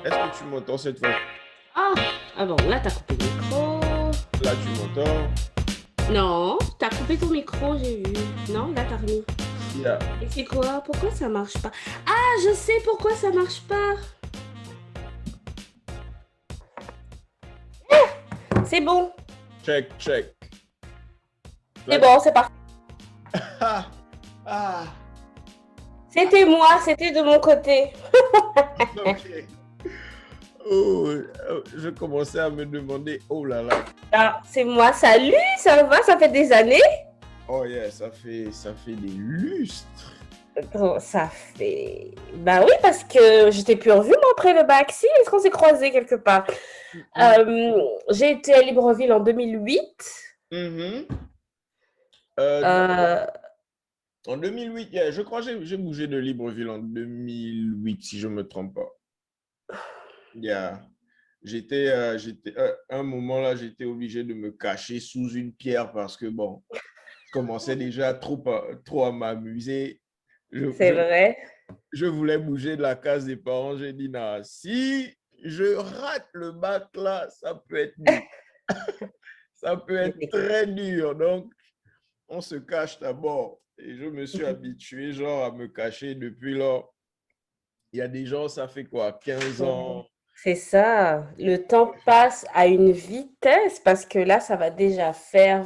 Est-ce que tu m'entends cette fois? Ah, ah bon, là, t'as coupé le micro. Là, tu m'entends? Non, t'as coupé ton micro, j'ai vu. Non, là, t'as remis. Yeah. Et c'est quoi? Pourquoi ça marche pas? Ah, je sais pourquoi ça marche pas. C'est bon. Check, check. C'est Là, bon, c'est parti. ah, ah, C'était moi, c'était de mon côté. ok. Oh, je commençais à me demander, oh là là. Ah, c'est moi. Salut, ça va? Ça fait des années? Oh yeah, ça fait des lustres. Oh, ça fait... Bah oui, parce que je t'ai plus revu, moi, après le bac. Si, est-ce qu'on s'est croisés quelque part? J'ai été à Libreville en 2008. Mhm. Euh, Euh, En 2008, yeah, je crois que j'ai bougé de Libreville en 2008, si je ne me trompe pas. Yeah. Un moment là, j'étais obligé de me cacher sous une pierre parce que, bon, je commençais déjà trop à m'amuser. Je, c'est je, vrai. je voulais bouger de la case des parents. J'ai dit, non, si je rate le bac là, ça peut être dur. Ça peut être très dur. Donc, on se cache d'abord. Et je me suis habitué, genre, à me cacher depuis là. Il y a des gens, ça fait quoi, 15 ans? C'est ça. Le temps passe à une vitesse parce que là, ça va déjà faire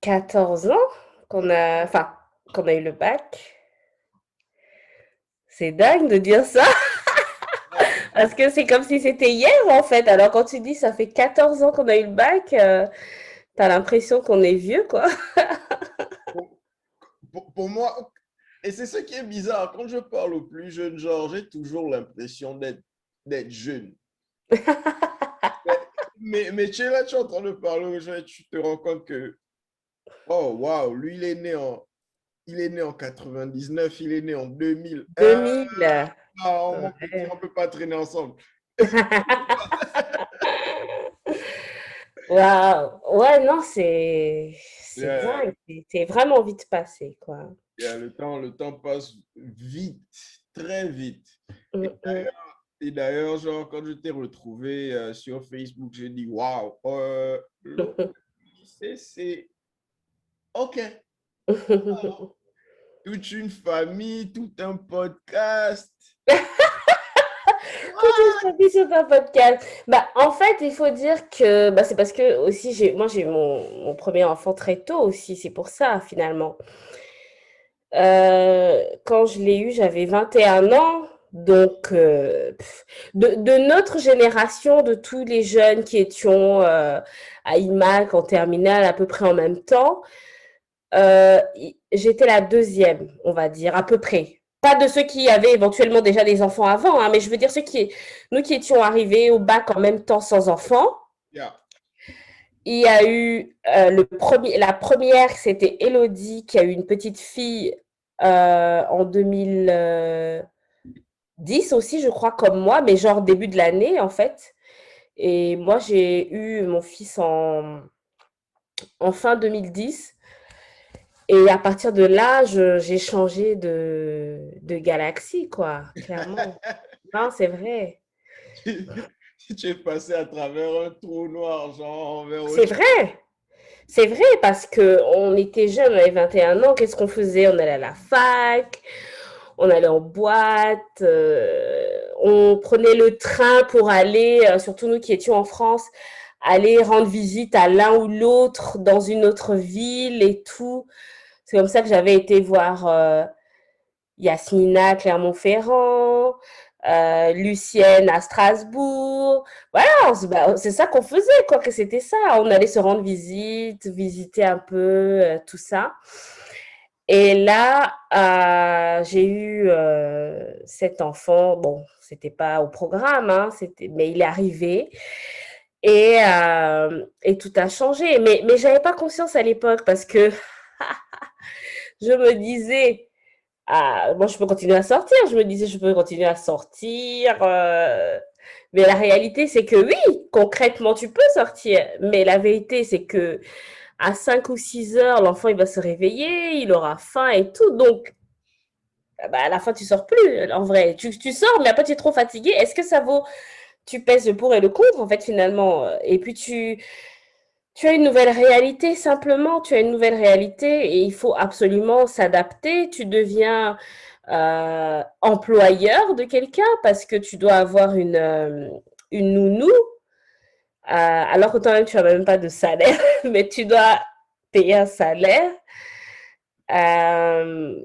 14 ans qu'on a eu le bac. C'est dingue de dire ça parce que c'est comme si c'était hier en fait. Alors quand tu dis ça fait 14 ans qu'on a eu le bac, t'as l'impression qu'on est vieux quoi. Pour, pour moi, et c'est ce qui est bizarre, quand je parle aux plus jeunes, genre, j'ai toujours l'impression d'être jeune. Mais, mais tu es là, tu es en train de parler aux gens et tu te rends compte que, oh, waouh, lui, il est né en 99, il est né en 2000. 2000. Ah, mon petit, Ouais. on ne peut pas traîner ensemble. Waouh. Ouais, non, c'est Yeah, dingue. C'est vraiment vite passé quoi. yeah, le temps passe vite, très vite. Et Mm, mm. d'ailleurs, genre, quand je t'ai retrouvé sur Facebook, j'ai dit, waouh, le lycée, c'est OK. Toute une famille, tout un podcast. Tout est sorti sur un podcast. Bah, en fait, il faut dire que bah, c'est parce que aussi moi j'ai eu mon premier enfant très tôt aussi, c'est pour ça finalement. Quand je l'ai eu, j'avais 21 ans. Donc, de notre génération, de tous les jeunes qui étions à IMAC en terminale à peu près en même temps, j'étais la deuxième, on va dire, à peu près. Pas de ceux qui avaient éventuellement déjà des enfants avant, hein, mais je veux dire nous qui étions arrivés au bac en même temps sans enfants. Yeah. Il y a eu la première, c'était Elodie, qui a eu une petite fille en 2010 aussi, je crois, comme moi, mais genre début de l'année en fait. Et moi, j'ai eu mon fils en fin 2010. Et à partir de là, j'ai changé de galaxie, quoi, clairement. Non, c'est vrai. Tu es passé à travers un trou noir, genre, vers C'est autre chose. vrai. C'est vrai parce que on était jeunes, on avait 21 ans. Qu'est-ce qu'on faisait? On allait à la fac, on allait en boîte, on prenait le train pour aller, surtout nous qui étions en France, aller rendre visite à l'un ou l'autre dans une autre ville et tout. C'est comme ça que j'avais été voir Yasmina à Clermont-Ferrand, Lucienne à Strasbourg. Voilà, c'est ça qu'on faisait, quoi, que c'était ça. On allait se rendre visite, visiter un peu tout ça. Et là, j'ai eu cet enfant. Bon, c'était pas au programme, hein, mais il est arrivé et tout a changé. Mais j'avais pas conscience à l'époque parce que je me disais, ah, moi, je peux continuer à sortir. Je me disais, je peux continuer à sortir. Mais la réalité, c'est que oui, concrètement, tu peux sortir. Mais la vérité, c'est que à 5 ou 6 heures, l'enfant, il va se réveiller, il aura faim et tout. Donc, bah, à la fin, tu sors plus, en vrai. Tu sors, mais après, tu es trop fatigué. Est-ce que ça vaut... Tu pèses le pour et le contre, en fait, finalement. Et puis, tu as une nouvelle réalité, simplement. Tu as une nouvelle réalité et il faut absolument s'adapter. Tu deviens employeur de quelqu'un parce que tu dois avoir une nounou. Alors que toi-même, tu n'as même pas de salaire, mais tu dois payer un salaire.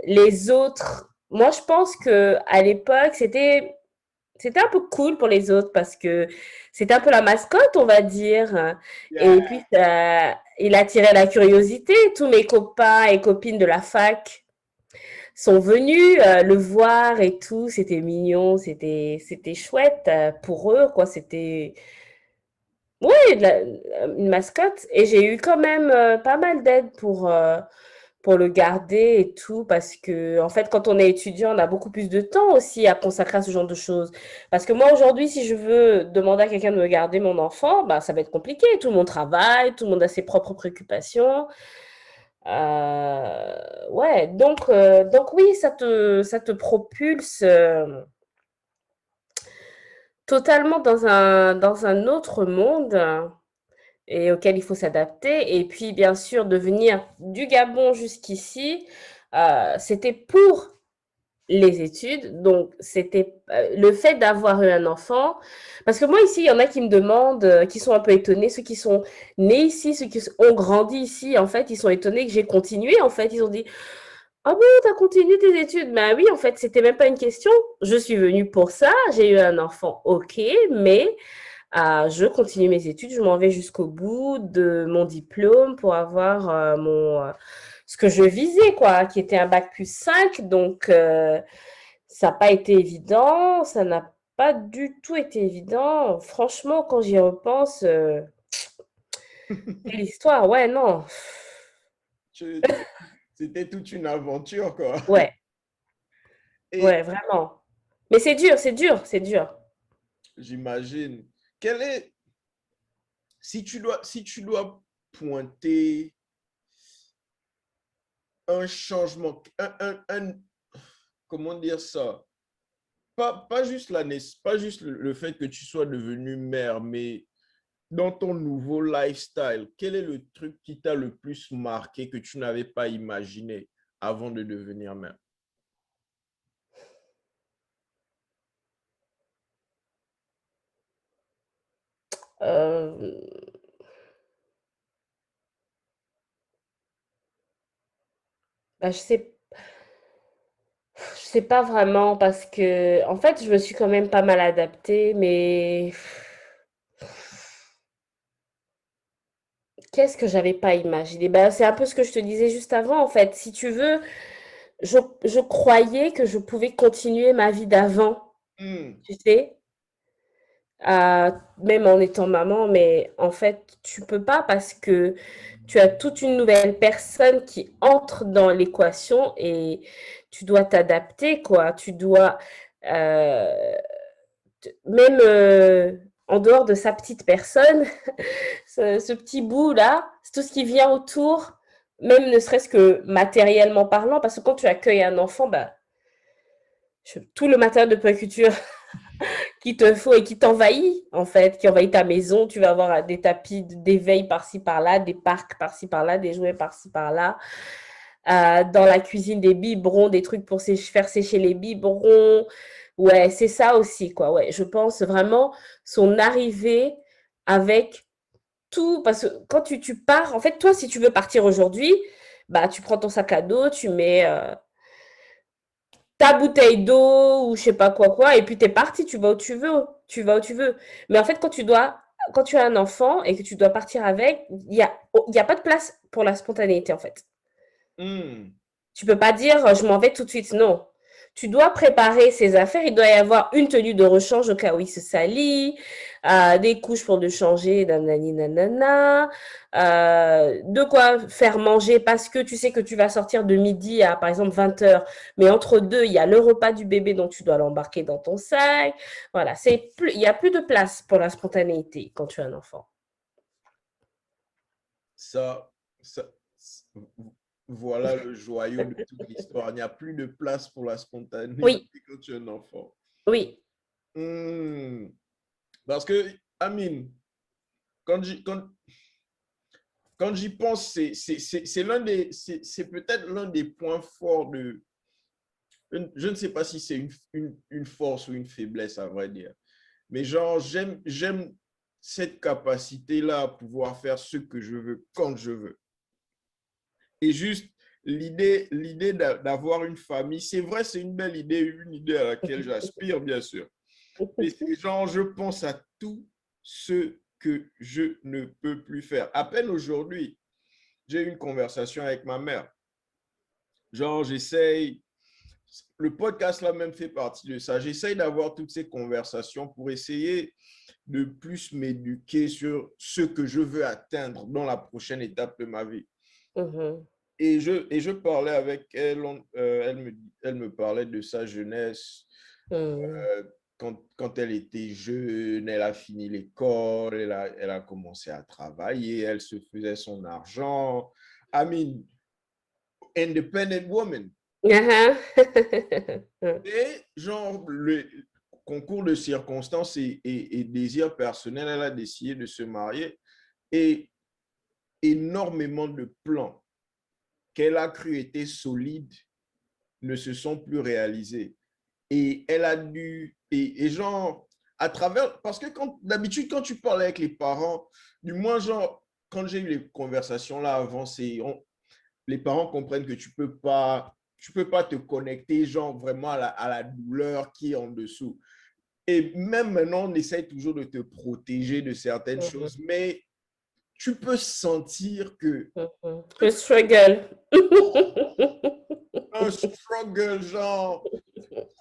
Les autres, moi, je pense que à l'époque, c'était un peu cool pour les autres parce que c'était un peu la mascotte, on va dire. Et Yeah. puis, il attirait la curiosité. Tous mes copains et copines de la fac sont venus le voir et tout. C'était mignon, c'était chouette pour eux, quoi. C'était, ouais, une mascotte. Et j'ai eu quand même pas mal d'aide pour le garder et tout, parce que, en fait, quand on est étudiant, on a beaucoup plus de temps aussi à consacrer à ce genre de choses. Parce que moi, aujourd'hui, si je veux demander à quelqu'un de me garder mon enfant, bah, ça va être compliqué. Tout le monde travaille, tout le monde a ses propres préoccupations. Ouais, donc oui, ça te propulse totalement dans un autre monde et auquel il faut s'adapter. Et puis, bien sûr, de venir du Gabon jusqu'ici, c'était pour les études. Donc, c'était le fait d'avoir eu un enfant. Parce que moi, ici, il y en a qui me demandent, qui sont un peu étonnés, ceux qui sont nés ici, ceux qui ont grandi ici, en fait, ils sont étonnés que j'ai continué. En fait, ils ont dit, ah bon, t'as continué tes études? Ben oui, en fait, c'était même pas une question. Je suis venue pour ça, j'ai eu un enfant, ok, mais je continue mes études, je m'en vais jusqu'au bout de mon diplôme pour avoir ce que je visais, quoi, qui était un bac+5. Donc, ça n'a pas été évident, ça n'a pas du tout été évident. Franchement, quand j'y repense, c'est l'histoire, ouais, non. Tu- C'était toute une aventure, quoi. Ouais, Et ouais, vraiment. Mais c'est dur, c'est dur, c'est dur. j'imagine, quel est, si tu dois pointer un changement, comment dire ça? Pas juste pas juste le fait que tu sois devenue mère, mais dans ton nouveau lifestyle, quel est le truc qui t'a le plus marqué que tu n'avais pas imaginé avant de devenir mère? Euh, bah, je sais pas vraiment parce que, en fait, je me suis quand même pas mal adaptée, mais qu'est-ce que j'avais pas imaginé? Ben, c'est un peu ce que je te disais juste avant, en fait. Si tu veux, je croyais que je pouvais continuer ma vie d'avant, Hmm. tu sais, même en étant maman, mais en fait, tu peux pas parce que tu as toute une nouvelle personne qui entre dans l'équation et tu dois t'adapter, quoi. Tu dois, euh, même en dehors de sa petite personne, ce petit bout-là, c'est tout ce qui vient autour, même ne serait-ce que matériellement parlant, parce que quand tu accueilles un enfant, bah, tout le matériel de préculture qu'il te faut et qui t'envahit, en fait, qui envahit ta maison, tu vas avoir des tapis d'éveil par-ci par-là, des parcs par-ci par-là, des jouets par-ci par-là. Dans la cuisine, des biberons, des trucs pour faire sécher les biberons. Ouais, c'est ça aussi, quoi. Ouais, je pense vraiment son arrivée avec tout, parce que quand tu pars, en fait, toi, si tu veux partir aujourd'hui, bah, tu prends ton sac à dos, tu mets ta bouteille d'eau ou je sais pas quoi, et puis t'es parti, tu vas où tu veux, tu vas où tu veux. Mais en fait, quand tu as un enfant et que tu dois partir avec, il y a pas de place pour la spontanéité, en fait. Hmm. Tu peux pas dire je m'en vais tout de suite, non. Tu dois préparer ses affaires. Il doit y avoir une tenue de rechange au cas où il se salit, des couches pour le changer, nanani nanana, de quoi faire manger parce que tu sais que tu vas sortir de midi à par exemple 20 heures, mais entre deux, il y a le repas du bébé donc tu dois l'embarquer dans ton sac. Voilà, il y a plus de place pour la spontanéité quand tu as un enfant. Ça, ça, voilà le joyau de toute l'histoire. Il n'y a plus de place pour la spontanéité Oui, quand tu es un enfant. oui. Hmm. Parce que, Amine, quand quand j'y pense, c'est peut-être l'un des points forts de. Je ne sais pas si c'est une force ou une faiblesse, à vrai dire. Mais genre, j'aime cette capacité-là à pouvoir faire ce que je veux quand je veux. Et juste l'idée d'avoir une famille, c'est vrai, c'est une idée à laquelle j'aspire, bien sûr. Mais c'est genre, je pense à tout ce que je ne peux plus faire. À peine aujourd'hui, j'ai eu une conversation avec ma mère. Genre, j'essaye, le podcast là même fait partie de ça. J'essaye d'avoir toutes ces conversations pour essayer de plus m'éduquer sur ce que je veux atteindre dans la prochaine étape de ma vie. Mhm, Et je parlais avec elle, elle me parlait de sa jeunesse, mhm. quand elle était jeune, elle a fini l'école, elle a commencé à travailler, elle se faisait son argent. I mean, independent woman. Ah, Et genre, le concours de circonstances et désir personnel, elle a décidé de se marier et énormément de plans qu'elle a cru étaient solides ne se sont plus réalisés. Et elle a dû, et genre, à travers, parce que d'habitude, quand tu parles avec les parents, du moins, genre, quand j'ai eu les conversations là avant, les parents comprennent que tu peux pas te connecter, genre, vraiment à la douleur qui est en dessous. Et même maintenant, on essaie toujours de te protéger de certaines mhm, choses, mais tu peux sentir que mhm. Le struggle. un struggle, genre,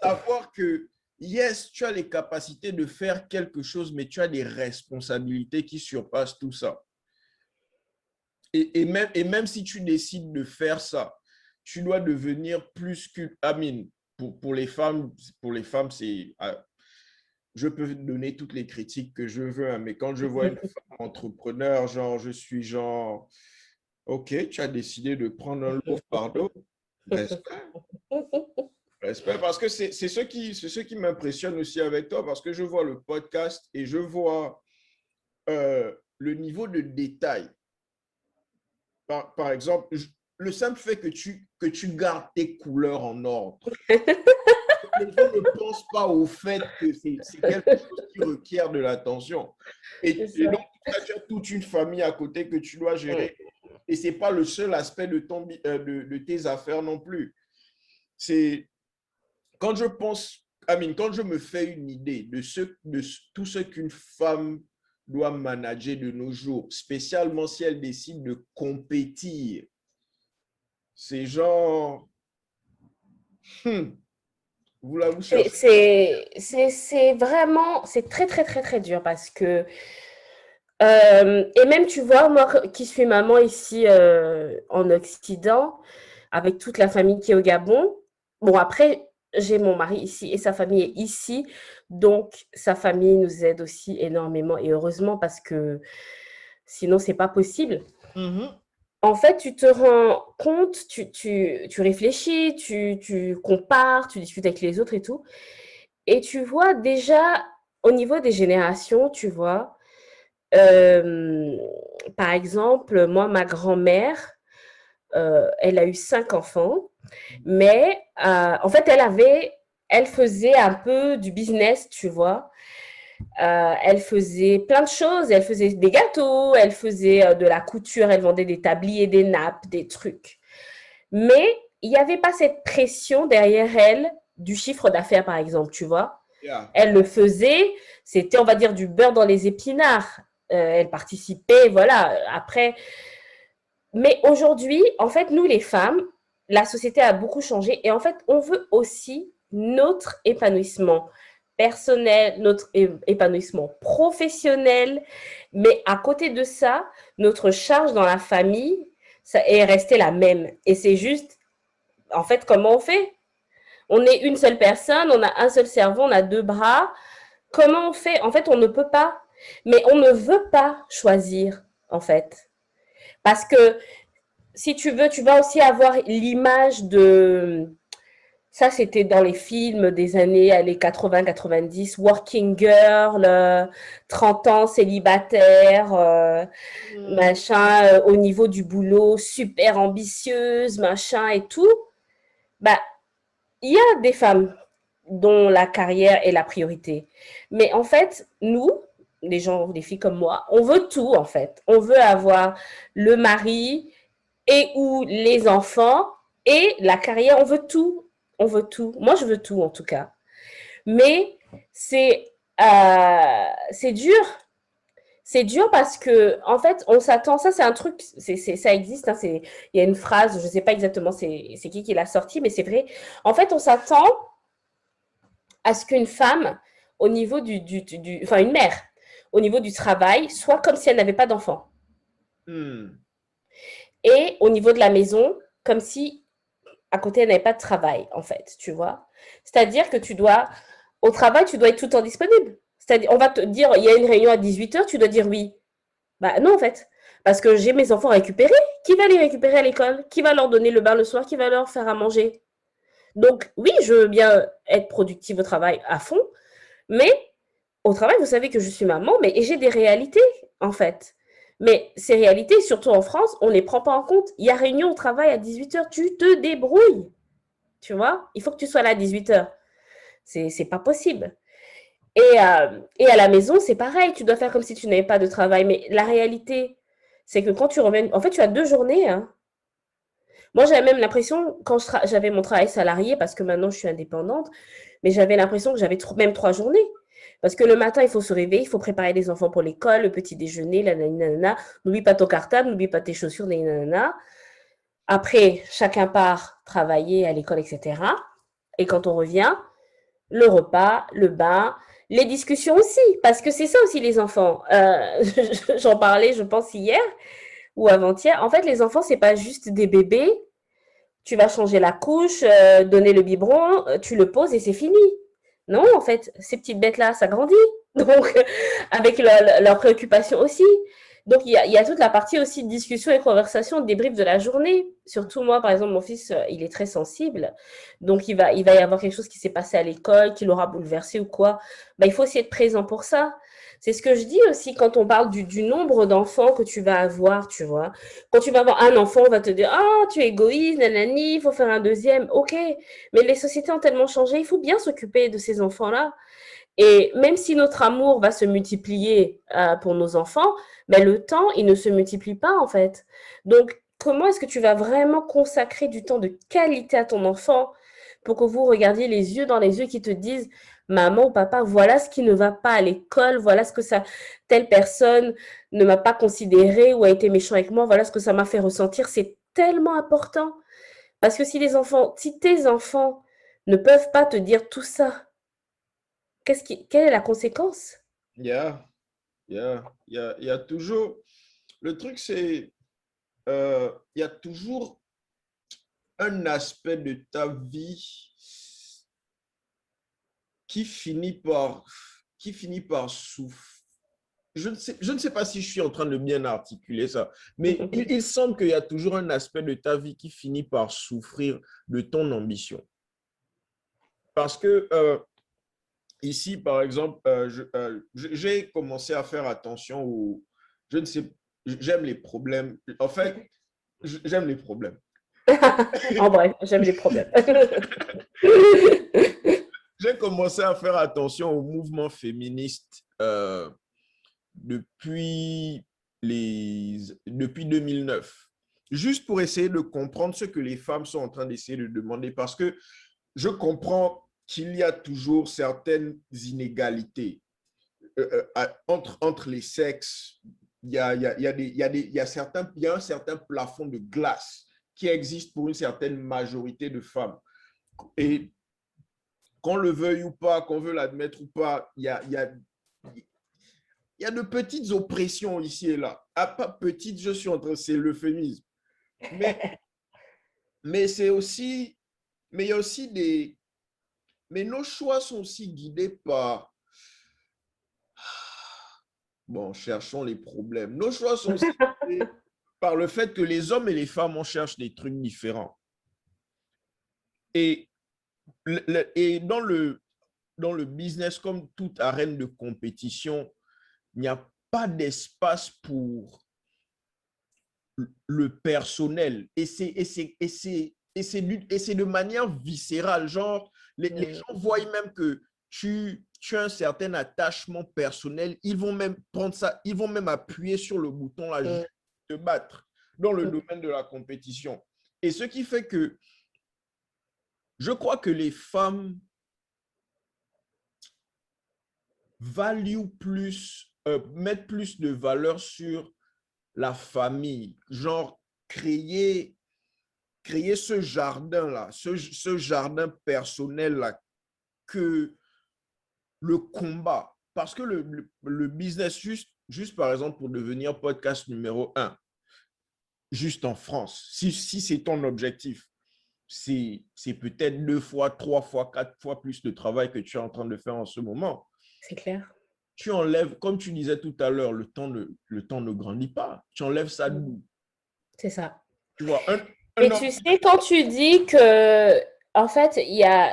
savoir que, yes, tu as les capacités de faire quelque chose, mais tu as des responsabilités qui surpassent tout ça. Et même si tu décides de faire ça, tu dois devenir plus que... Amine, pour les femmes, c'est... Je peux donner toutes les critiques que je veux, hein, mais quand je vois une femme entrepreneur, genre, je suis genre, OK, tu as décidé de prendre un lourd fardeau, respect. Respect, parce que c'est ce qui m'impressionne aussi avec toi, parce que je vois le podcast et je vois le niveau de détail. Par exemple, le simple fait que tu gardes tes couleurs en ordre. Les gens ne pensent pas au fait que c'est quelque chose qui requiert de l'attention. C'est Et ça. donc, tu as toute une famille à côté que tu dois Mm. gérer. Et ce n'est pas le seul aspect de tes affaires non plus. C'est quand je pense, Amine, quand je me fais une idée de tout ce qu'une femme doit manager de nos jours, spécialement si elle décide de compétir, c'est genre, hmm, vous là, vous cherchez. C'est vraiment, c'est très, très, très, très dur parce que, et même, tu vois, moi qui suis maman ici en Occident, avec toute la famille qui est au Gabon, bon, après, j'ai mon mari ici et sa famille est ici, donc sa famille nous aide aussi énormément et heureusement parce que sinon, c'est pas possible. Mhm. En fait, tu te rends compte, tu réfléchis, tu compares, tu discutes avec les autres et tout. Et tu vois déjà, au niveau des générations, tu vois, euh, par exemple, moi, ma grand-mère, elle a eu 5 enfants, mais en fait, elle faisait un peu du business, tu vois. Elle faisait plein de choses. Elle faisait des gâteaux, elle faisait de la couture, elle vendait des tabliers, des nappes, des trucs. Mais il n'y avait pas cette pression derrière elle du chiffre d'affaires, par exemple, tu vois. Yeah. Elle le faisait, c'était, on va dire, du beurre dans les épinards. Elle participait, voilà. Après, mais aujourd'hui, en fait, nous, les femmes, la société a beaucoup changé et en fait, on veut aussi notre épanouissement personnel, notre épanouissement professionnel. Mais à côté de ça, notre charge dans la famille, ça est restée la même. Et c'est juste, en fait, comment on fait? On est une seule personne, on a un seul cerveau, on a 2 bras. Comment on fait? En fait, on ne peut pas. Mais on ne veut pas choisir, en fait. Parce que si tu veux, tu vas aussi avoir l'image de... Ça, c'était dans les films des années 80-90, Working Girl, 30 ans, célibataire, Hmm. machin, au niveau du boulot, super ambitieuse, machin et tout. Bah, il y a des femmes dont la carrière est la priorité. Mais en fait, nous, les gens, les filles comme moi, on veut tout en fait. On veut avoir le mari et ou les enfants et la carrière. On veut tout. On veut tout. Moi, je veux tout en tout cas. Mais c'est dur. C'est dur parce que en fait, on s'attend. Ça, c'est un truc. Ça existe. Hein, il y a une phrase. Je sais pas exactement c'est qui l'a sorti, mais c'est vrai. En fait, on s'attend à ce qu'une femme, au niveau enfin une mère, au niveau du travail, soit comme si elle n'avait pas d'enfant. Hmm. Et au niveau de la maison, comme si à côté elle n'avait pas de travail, en fait, tu vois. C'est-à-dire que au travail, tu dois être tout le temps disponible. C'est-à-dire, on va te dire, il y a une réunion à 18h, tu dois dire oui. Bah non, en fait. Parce que j'ai mes enfants récupérés. Qui va les récupérer à l'école? Qui va leur donner le bain le soir? Qui va leur faire à manger? Donc, oui, je veux bien être productive au travail à fond, mais au travail, vous savez que je suis maman, mais et j'ai des réalités, en fait. Mais ces réalités, surtout en France, on ne les prend pas en compte. Il y a réunion au travail à 18h, tu te débrouilles. Tu vois, il faut que tu sois là à 18h. C'est pas possible. Et à la maison, c'est pareil. Tu dois faire comme si tu n'avais pas de travail. Mais la réalité, c'est que quand tu reviens, en fait, tu as 2 journées. Hein. Moi, j'avais même l'impression, quand j'avais mon travail salarié, parce que maintenant je suis indépendante, mais j'avais l'impression que j'avais même 3 journées. Parce que le matin, il faut se réveiller, il faut préparer les enfants pour l'école, le petit déjeuner, la nanana. N'oublie pas ton cartable, n'oublie pas tes chaussures, nanana. Après, chacun part travailler à l'école, etc. Et quand on revient, le repas, le bain, les discussions aussi. Parce que c'est ça aussi, les enfants. J'en parlais, je pense, hier ou avant-hier. En fait, les enfants, c'est pas juste des bébés. Tu vas changer la couche, donner le biberon, tu le poses et c'est fini. Non, en fait, ces petites bêtes-là, ça grandit. Donc, avec leurs préoccupations aussi. Donc, il y a toute la partie aussi de discussion et conversation, débrief de la journée. Surtout moi, par exemple, mon fils, il est très sensible. Donc, il va y avoir quelque chose qui s'est passé à l'école, qui l'aura bouleversé ou quoi. Bah, il faut aussi être présent pour ça. C'est ce que je dis aussi quand on parle du nombre d'enfants que tu vas avoir, tu vois. Quand tu vas avoir un enfant, on va te dire, ah, tu es égoïste, nanani, il faut faire un deuxième. Ok, mais les sociétés ont tellement changé, il faut bien s'occuper de ces enfants-là. Et même si notre amour va se multiplier pour nos enfants, mais le temps, il ne se multiplie pas en fait. Donc, comment est-ce que tu vas vraiment consacrer du temps de qualité à ton enfant pour que vous regardiez les yeux dans les yeux qui te disent, maman ou papa, voilà ce qui ne va pas à l'école, voilà ce que telle personne ne m'a pas considéré ou a été méchant avec moi, voilà ce que ça m'a fait ressentir. C'est tellement important. Parce que si tes enfants ne peuvent pas te dire tout ça, quelle est la conséquence? Yeah, yeah. Il y a toujours. Le truc, c'est. Il y a toujours un aspect de ta vie qui finit par, qui finit par souffrir. Je ne sais pas si je suis en train de bien articuler ça, mais il semble qu'il y a toujours un aspect de ta vie qui finit par souffrir de ton ambition. Parce que ici, par exemple, j'ai commencé à faire attention aux... Je ne sais, j'aime les problèmes. En fait, j'aime les problèmes. En bref, j'aime les problèmes. J'ai commencé à faire attention au mouvement féministe depuis 2009, juste pour essayer de comprendre ce que les femmes sont en train d'essayer de demander, parce que je comprends qu'il y a toujours certaines inégalités entre les sexes. Il y a un certain plafond de glace qui existe pour une certaine majorité de femmes. Et qu'on le veuille ou pas, qu'on veut l'admettre ou pas, il y a de petites oppressions ici et là. Ah, pas petites, je suis en train, c'est l'euphémisme. Mais, mais c'est aussi, mais il y a aussi des, mais nos choix sont aussi guidés par, bon, cherchons les problèmes. Nos choix sont aussi guidés par le fait que les hommes et les femmes, on cherche des trucs différents. Et, et dans le business, comme toute arène de compétition, il n'y a pas d'espace pour le personnel. Et c'est de manière viscérale. Genre, les gens voient même que tu as un certain attachement personnel. Ils vont même prendre ça, ils vont même appuyer sur le bouton là, juste te battre dans le domaine de la compétition. Et ce qui fait que je crois que les femmes mettent plus de valeur sur la famille, genre créer ce jardin-là, ce jardin personnel-là, que le combat. Parce que le business, juste par exemple pour devenir podcast numéro 1, juste en France, si c'est ton objectif, c'est peut-être 2 fois, 3 fois, 4 fois plus de travail que tu es en train de faire en ce moment. C'est clair. Tu enlèves, comme tu disais tout à l'heure, le temps ne grandit pas. Tu enlèves ça d'où? C'est ça. Tu vois, Mais tu sais, quand tu dis que, en fait, il y a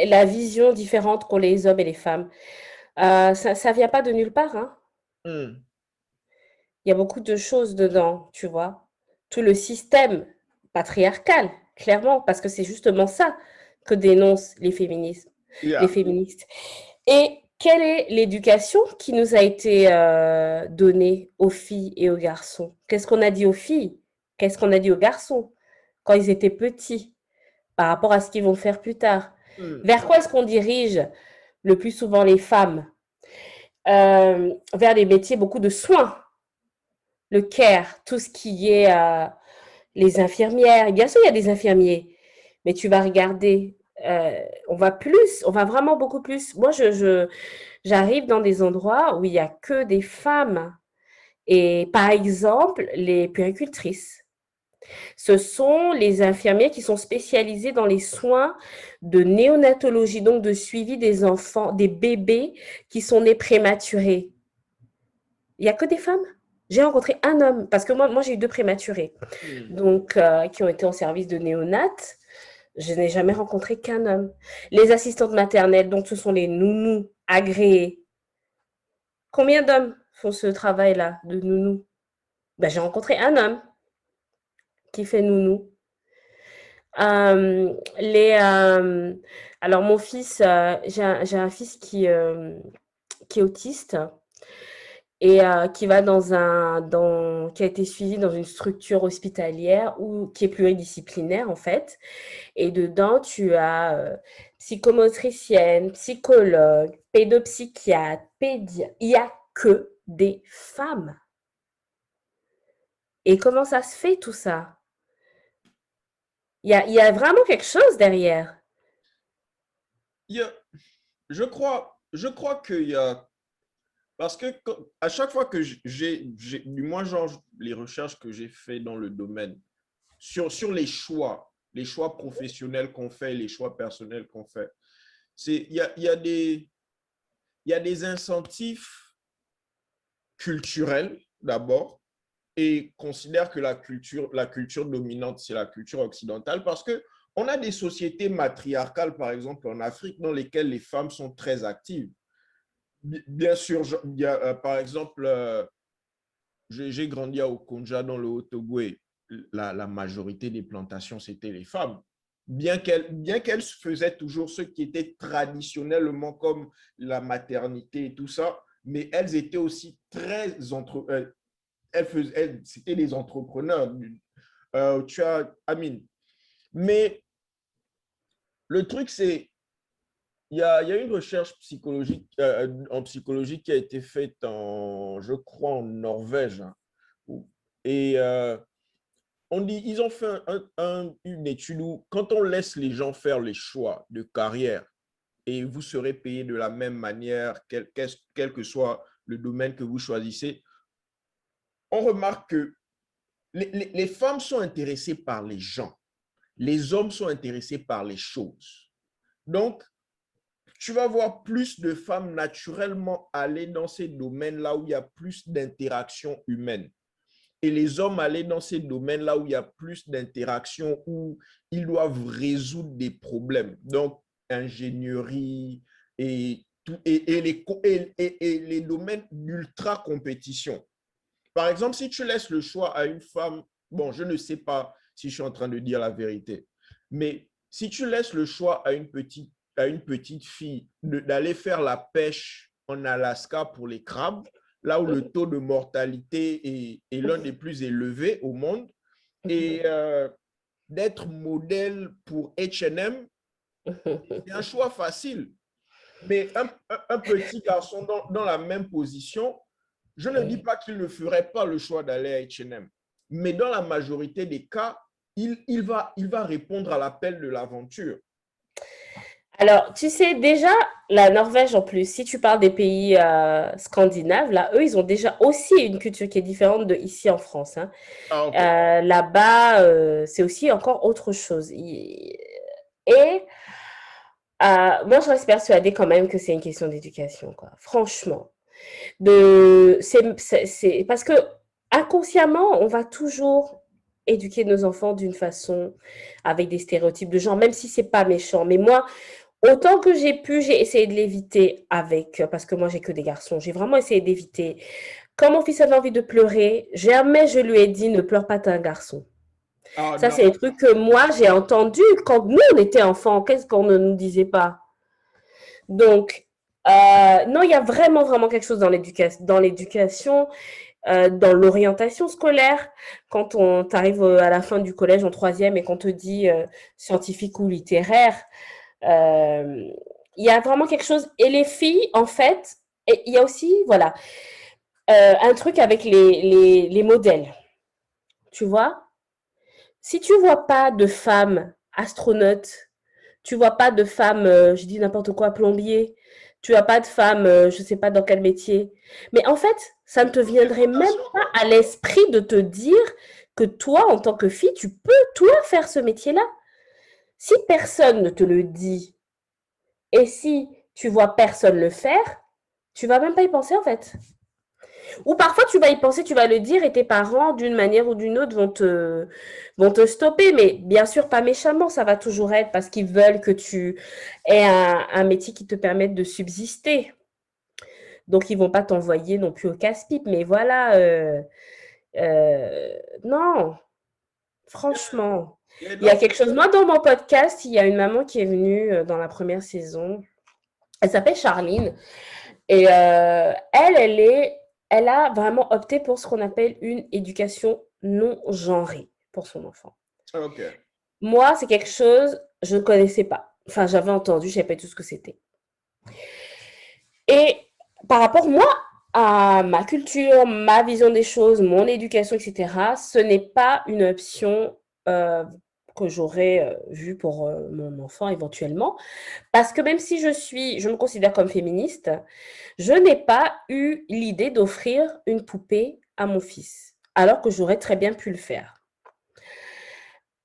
la vision différente qu'ont les hommes et les femmes, ça vient pas de nulle part, hein. Il y a beaucoup de choses dedans, tu vois. Tout le système patriarcal, clairement, parce que c'est justement ça que dénoncent les féministes. Les féministes. Et quelle est l'éducation qui nous a été donnée aux filles et aux garçons? Qu'est-ce qu'on a dit aux filles? Qu'est-ce qu'on a dit aux garçons quand ils étaient petits par rapport à ce qu'ils vont faire plus tard? Vers quoi est-ce qu'on dirige le plus souvent les femmes? Vers des métiers beaucoup de soins, le care, tout ce qui est les infirmières. Et bien sûr, il y a des infirmiers, mais tu vas regarder, on va vraiment beaucoup plus. Moi, j'arrive dans des endroits où il n'y a que des femmes. Et par exemple, les puéricultrices. Ce sont les infirmiers qui sont spécialisés dans les soins de néonatologie, donc de suivi des enfants, des bébés qui sont nés prématurés. Il n'y a que des femmes. J'ai rencontré un homme, parce que moi j'ai eu 2 prématurés, donc qui ont été en service de néonat. Je n'ai jamais rencontré qu'un homme. Les assistantes maternelles, donc ce sont les nounous agréés. Combien d'hommes font ce travail-là de nounou? Ben, j'ai rencontré un homme qui fait nounou. Alors mon fils, j'ai un fils qui est autiste et qui a été suivi dans une structure hospitalière ou qui est pluridisciplinaire en fait. Et dedans, tu as psychomotricienne, psychologue, pédopsychiatre, pédiatre. Il n'y a que des femmes. Et comment ça se fait tout ça? Il y a vraiment quelque chose derrière. Je crois qu'il y a... Parce que à chaque fois que du moins, genre, les recherches que j'ai fait dans le domaine, sur les choix professionnels qu'on fait, les choix personnels qu'on fait, il y a des incentives culturels d'abord, et considère que la culture dominante, c'est la culture occidentale, parce que on a des sociétés matriarcales, par exemple en Afrique, dans lesquelles les femmes sont très actives. Bien sûr, il y a, par exemple, j'ai grandi à Okonja, dans le Haut-Ogooué. La majorité des plantations, c'était les femmes. Bien qu'elles faisaient toujours ce qui était traditionnellement comme la maternité et tout ça, mais elles étaient aussi c'était des entrepreneurs. Tu as Amine. Mais le truc, c'est il y a une recherche psychologique, en psychologie qui a été faite je crois, en Norvège. Hein. Et ils ont fait une étude où quand on laisse les gens faire les choix de carrière et vous serez payé de la même manière, quel que soit le domaine que vous choisissez, on remarque que les femmes sont intéressées par les gens. Les hommes sont intéressés par les choses. Donc, tu vas voir plus de femmes naturellement aller dans ces domaines-là où il y a plus d'interaction humaine. et les hommes aller dans ces domaines-là où il y a plus d'interaction, où ils doivent résoudre des problèmes. Donc, ingénierie et, et les domaines d'ultra compétition. Par exemple, si tu laisses le choix à une femme, bon, je ne sais pas si je suis en train de dire la vérité, mais si tu laisses le choix à une petite fille d'aller faire la pêche en Alaska pour les crabes, là où le taux de mortalité est l'un des plus élevés au monde, et d'être modèle pour H&M, c'est un choix facile. Mais un petit garçon dans la même position, je ne dis pas qu'il ne ferait pas le choix d'aller à H&M, mais dans la majorité des cas, il va répondre à l'appel de l'aventure. Alors, tu sais, déjà, la Norvège en plus, si tu parles des pays scandinaves, là, eux, ils ont déjà aussi une culture qui est différente de ici en France, hein. Ah, ok. Là-bas, c'est aussi encore autre chose. Et moi, je reste persuadée quand même que c'est une question d'éducation, quoi. Franchement. Parce que inconsciemment, on va toujours éduquer nos enfants d'une façon avec des stéréotypes de genre, même si c'est pas méchant. Mais moi, autant que j'ai pu, j'ai essayé de l'éviter parce que moi, j'ai que des garçons. J'ai vraiment essayé d'éviter. Quand mon fils avait envie de pleurer, jamais je lui ai dit ne pleure pas, t'es un garçon. Ah, Ça, non. c'est des trucs que moi, j'ai entendu quand nous, on était enfants. Qu'est-ce qu'on ne nous disait pas? Donc, non, il y a vraiment, vraiment quelque chose dans l'éducation, dans l'orientation scolaire. Quand on t'arrive à la fin du collège en troisième et qu'on te dit scientifique ou littéraire, il y a vraiment quelque chose. Et les filles, en fait, et il y a aussi, voilà, un truc avec les modèles. Tu vois? Si tu vois pas de femmes astronautes, tu vois pas de femmes, je dis n'importe quoi, plombier, tu vois pas de femmes, je sais pas dans quel métier. Mais en fait, ça ne te viendrait même pas à l'esprit de te dire que toi, en tant que fille, tu peux, toi, faire ce métier-là. Si personne ne te le dit et si tu vois personne le faire, tu vas même pas y penser en fait. Ou parfois, tu vas y penser, tu vas le dire et tes parents, d'une manière ou d'une autre, vont te stopper. Mais bien sûr, pas méchamment, ça va toujours être parce qu'ils veulent que tu aies un métier qui te permette de subsister. Donc, ils vont pas t'envoyer non plus au casse-pipe. Mais voilà, non, franchement. Et Il y a donc, quelque chose. Moi, dans mon podcast, il y a une maman qui est venue dans la première saison. Elle s'appelle Charline. Et elle a vraiment opté pour ce qu'on appelle une éducation non genrée pour son enfant. ok. Moi, c'est quelque chose, je ne connaissais pas. Enfin, j'avais entendu, je ne savais pas tout ce que c'était. Et par rapport, moi, à ma culture, ma vision des choses, mon éducation, etc., ce n'est pas une option que j'aurais vue pour mon enfant éventuellement. Parce que même si je me considère comme féministe, je n'ai pas eu l'idée d'offrir une poupée à mon fils, alors que j'aurais très bien pu le faire.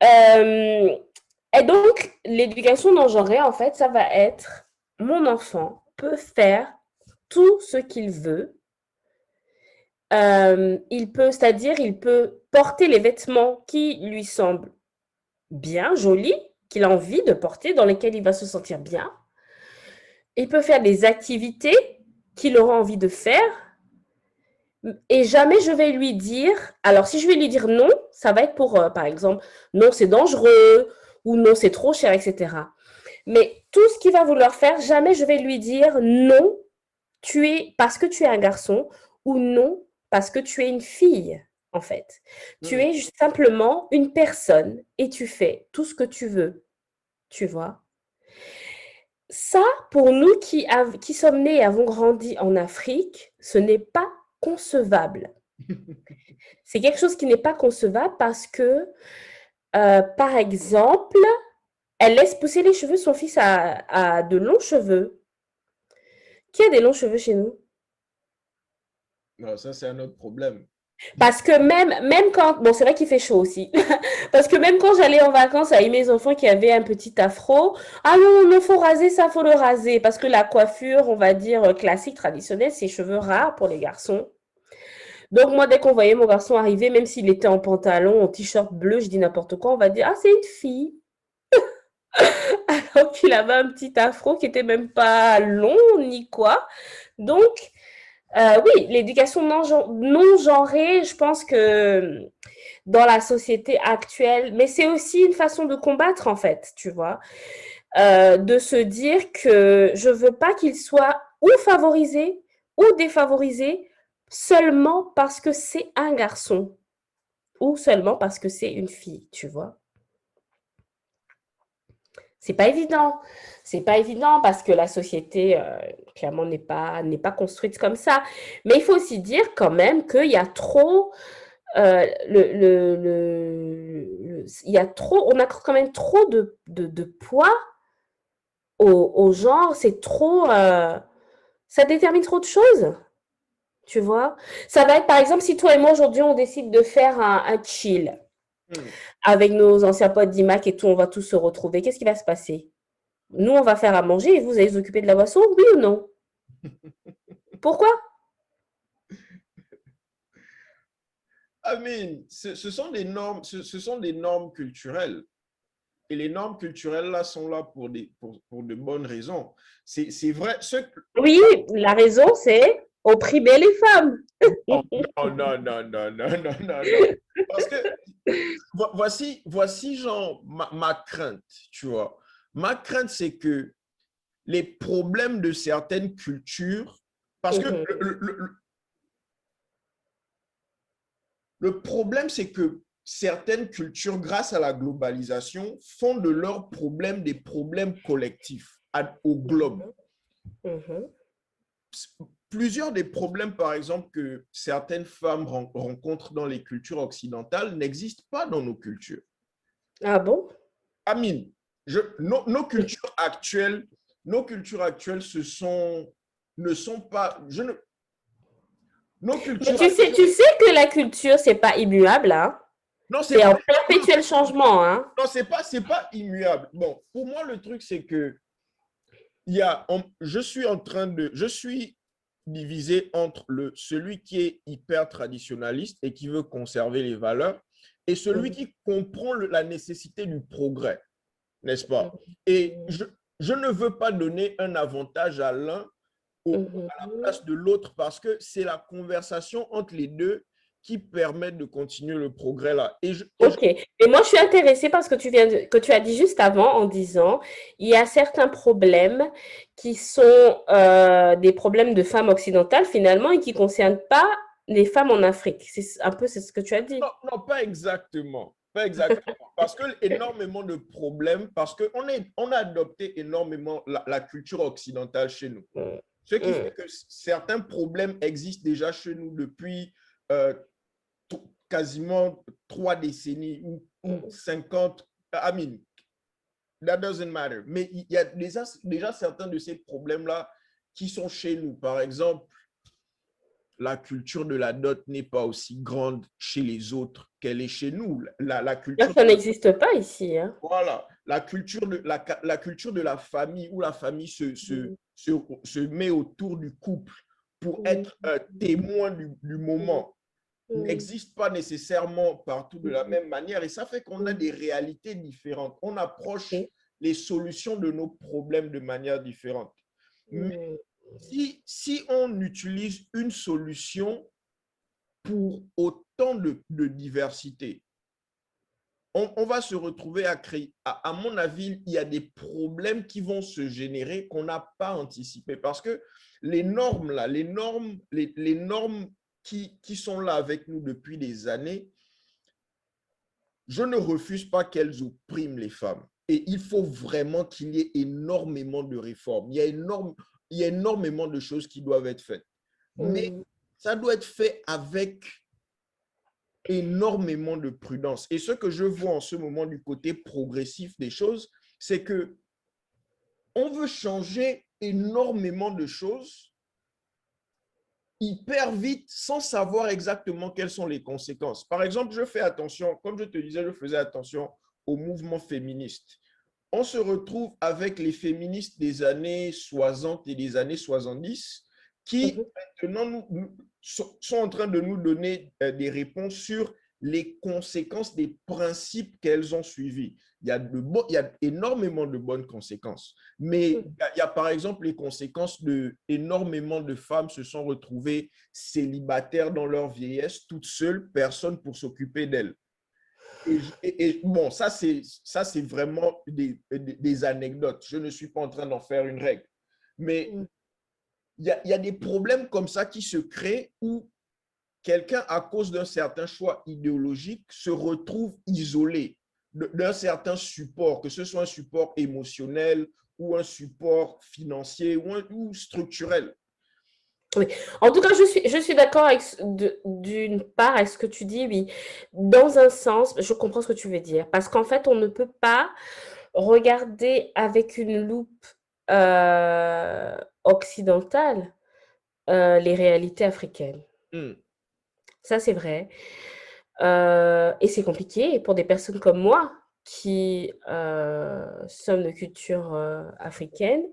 Et donc, l'éducation non genrée, en fait, ça va être mon enfant peut faire tout ce qu'il veut. C'est-à-dire, il peut porter les vêtements qui lui semblent bien, jolis, qu'il a envie de porter, dans lesquels il va se sentir bien. Il peut faire des activités qu'il aura envie de faire. Et jamais je vais lui dire, alors si je vais lui dire non, ça va être pour, par exemple, non, c'est dangereux, ou non, c'est trop cher, etc. Mais tout ce qu'il va vouloir faire, jamais je vais lui dire non, parce que tu es un garçon, ou non, parce que tu es une fille, en fait. Tu es simplement une personne et tu fais tout ce que tu veux, tu vois. Ça, pour nous qui sommes nés et avons grandi en Afrique, ce n'est pas concevable. C'est quelque chose qui n'est pas concevable parce que, par exemple, elle laisse pousser les cheveux. Son fils a de longs cheveux. Qui a des longs cheveux chez nous? Non, ça, c'est un autre problème. Parce que même quand... Bon, c'est vrai qu'il fait chaud aussi. Parce que même quand j'allais en vacances avec mes enfants qui avaient un petit afro, ah non, non, faut raser ça, faut le raser. Parce que la coiffure, on va dire, classique, traditionnelle, c'est cheveux rares pour les garçons. Donc, moi, dès qu'on voyait mon garçon arriver, même s'il était en pantalon, en t-shirt bleu, je dis n'importe quoi, on va dire, ah, c'est une fille. Alors qu'il avait un petit afro qui était même pas long ni quoi. Donc, oui, l'éducation non genrée, je pense que dans la société actuelle, mais c'est aussi une façon de combattre, en fait, tu vois, de se dire que je veux pas qu'il soit ou favorisé ou défavorisé seulement parce que c'est un garçon ou seulement parce que c'est une fille, tu vois. C'est pas évident. C'est pas évident parce que la société, clairement, n'est pas construite comme ça. Mais il faut aussi dire quand même qu'il y a trop, il y a trop, on accorde quand même trop de poids au genre. C'est trop, ça détermine trop de choses, tu vois. Ça va être, par exemple, si toi et moi, aujourd'hui, on décide de faire un chill Hmm. avec nos anciens potes d'IMAC et tout, on va tous se retrouver. Qu'est-ce qui va se passer? Nous, on va faire à manger et vous allez vous occuper de la boisson, oui ou non? Pourquoi? Amin, ce sont des normes, ce sont des normes culturelles. Et les normes culturelles là sont là pour de bonnes raisons. C'est vrai. Oui, la raison, c'est opprimer les femmes. Non, non, non, non, non, non, non, non, non. Parce que voici genre ma crainte, tu vois. Ma crainte, c'est que les problèmes de certaines cultures, parce que Mhm. le problème, c'est que certaines cultures, grâce à la globalisation, font de leurs problèmes des problèmes collectifs au globe. Mhm. Plusieurs des problèmes, par exemple, que certaines femmes rencontrent dans les cultures occidentales n'existent pas dans nos cultures. Ah bon? Amine, nos cultures actuelles ne sont pas, nos Mais cultures tu sais, actuelles, tu sais que la culture, c'est pas immuable, hein? non, C'est en perpétuel changement, hein? non, c'est pas immuable. Bon, pour moi, le truc, c'est que je suis divisé entre celui qui est hyper traditionnaliste et qui veut conserver les valeurs et celui Mhm. qui comprend la nécessité du progrès, n'est-ce pas? Et je ne veux pas donner un avantage à l'un Mhm. à la place de l'autre parce que c'est la conversation entre les deux qui permet de continuer le progrès là. Ok. Mais moi, je suis intéressée parce que que tu as dit juste avant en disant, il y a certains problèmes qui sont des problèmes de femmes occidentales finalement et qui ne concernent pas les femmes en Afrique. C'est ce que tu as dit. non, non, pas exactement. Pas exactement. Parce que énormément de problèmes, parce qu'on on a adopté énormément la culture occidentale chez nous. Mm. Ce qui fait Mm. que certains problèmes existent déjà chez nous depuis euh, quasiment 3 décennies ou 50. I mean, that doesn't matter. Mais il y a déjà certains de ces problèmes-là qui sont chez nous. Par exemple, la culture de la dot n'est pas aussi grande chez les autres qu'elle est chez nous. La culture, Ça n'existe pas ici, hein. voilà, la culture de la famille où la famille Mm. se met autour du couple pour Mm. être témoin du moment Mm. n'existe pas nécessairement partout de la Mm. même manière et ça fait qu'on a Mm. des réalités différentes. On approche Ok. les solutions de nos problèmes de manière différente. Mais Mm. si on utilise une solution pour autant de diversité, on va se retrouver à créer, à mon avis, il y a des problèmes qui vont se générer qu'on n'a pas anticipé parce que les normes, là, les normes qui sont là avec nous depuis des années, je ne refuse pas qu'elles oppriment les femmes. Et il faut vraiment qu'il y ait énormément de réformes. Il y a énormément de choses qui doivent être faites. Mais Mm. ça doit être fait avec énormément de prudence. Et ce que je vois en ce moment du côté progressif des choses, c'est que on veut changer énormément de choses hyper vite sans savoir exactement quelles sont les conséquences. Par exemple, je fais attention, comme je te disais, je faisais attention au mouvement féministe. On se retrouve avec les féministes des années 60 et des années 70 qui Mhm. maintenant sont en train de nous donner des réponses sur les conséquences des principes qu'elles ont suivis. Il y a énormément de bonnes conséquences, mais il y a par exemple les conséquences de énormément de femmes se sont retrouvées célibataires dans leur vieillesse, toutes seules, personne pour s'occuper d'elles. Et bon, ça c'est vraiment des anecdotes. Je ne suis pas en train d'en faire une règle. Mais Mhm. il y a des problèmes comme ça qui se créent où quelqu'un, à cause d'un certain choix idéologique, se retrouve isolé d'un certain support, que ce soit un support émotionnel ou un support financier ou structurel. Oui. En tout cas, je suis d'accord avec, d'une part avec ce que tu dis, oui. Dans un sens, je comprends ce que tu veux dire. Parce qu'en fait, on ne peut pas regarder avec une loupe occidentale les réalités africaines. Hmm. Ça, c'est vrai. Et c'est compliqué pour des personnes comme moi qui sommes de culture africaine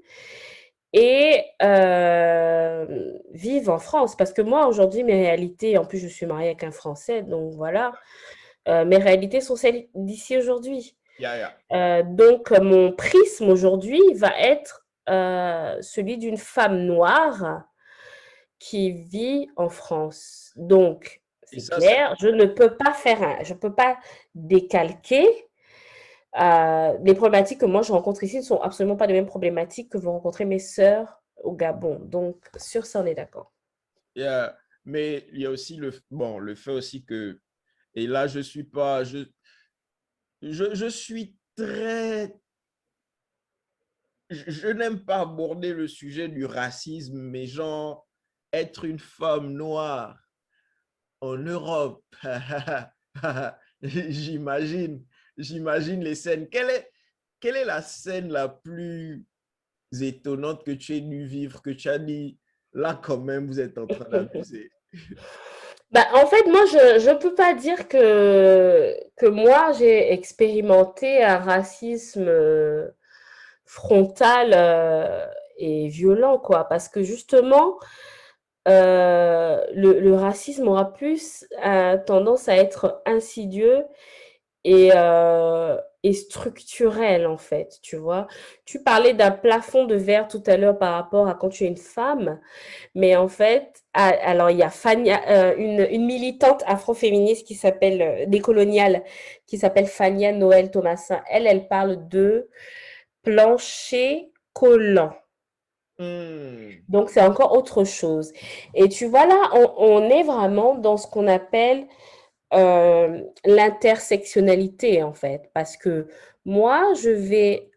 et vivent en France. Parce que moi, aujourd'hui, mes réalités, en plus, je suis mariée avec un Français, donc voilà, mes réalités sont celles d'ici aujourd'hui. Yeah, yeah. Donc, mon prisme aujourd'hui va être celui d'une femme noire qui vit en France. Donc, Et c'est ça, c'est clair, je ne peux pas je peux pas décalquer. Les problématiques que moi je rencontre ici ne sont absolument pas les mêmes problématiques que vont rencontrer mes sœurs au Gabon. Donc, sur ça, on est d'accord. yeah. Mais il y a aussi bon, le fait aussi que, et là, je suis pas, je suis très, je n'aime pas aborder le sujet du racisme, mais genre, être une femme noire en Europe, j'imagine, j'imagine les scènes. Quelle est la scène la plus étonnante que tu aies dû vivre, que tu as dit, là quand même, vous êtes en train d'abuser? Bah, en fait, moi, je peux pas dire que moi, j'ai expérimenté un racisme frontal et violent, quoi. Parce que justement, le racisme aura plus tendance à être insidieux et structurel, en fait, tu vois. Tu parlais d'un plafond de verre tout à l'heure par rapport à quand tu es une femme, mais en fait, alors il y a Fania, une militante afroféministe qui s'appelle, décoloniale, qui s'appelle Fania Noël Thomasin. Elle parle de plancher collant. Hmm. Donc, c'est encore autre chose. Et tu vois là, on est vraiment dans ce qu'on appelle l'intersectionnalité, en fait. Parce que moi, je vais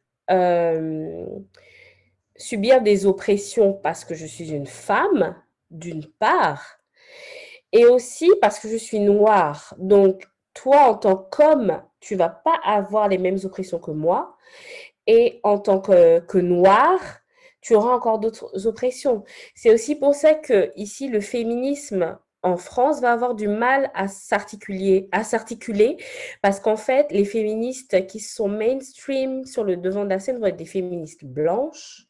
subir des oppressions parce que je suis une femme, d'une part, et aussi parce que je suis noire. Donc, toi, en tant qu'homme, tu vas pas avoir les mêmes oppressions que moi. Et en tant que noir, tu auras encore d'autres oppressions. C'est aussi pour ça que ici, le féminisme en France va avoir du mal à s'articuler, parce qu'en fait, les féministes qui sont mainstream sur le devant de la scène vont être des féministes blanches.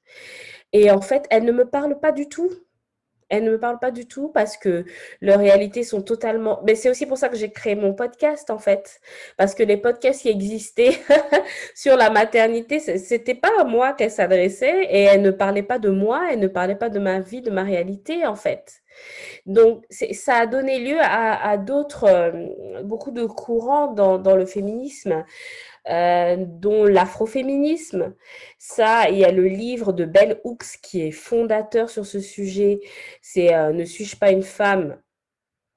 Et en fait, elles ne me parlent pas du tout. Elles ne me parlent pas du tout parce que leurs réalités sont totalement. Mais c'est aussi pour ça que j'ai créé mon podcast, en fait. Parce que les podcasts qui existaient sur la maternité, c'était pas à moi qu'elles s'adressaient et elles ne parlaient pas de moi, elles ne parlaient pas de ma vie, de ma réalité, en fait. Donc, ça a donné lieu à d'autres, beaucoup de courants dans le féminisme, dont l'afroféminisme. Ça, il y a le livre de Bell Hooks qui est fondateur sur ce sujet. C'est Ne suis-je pas une femme?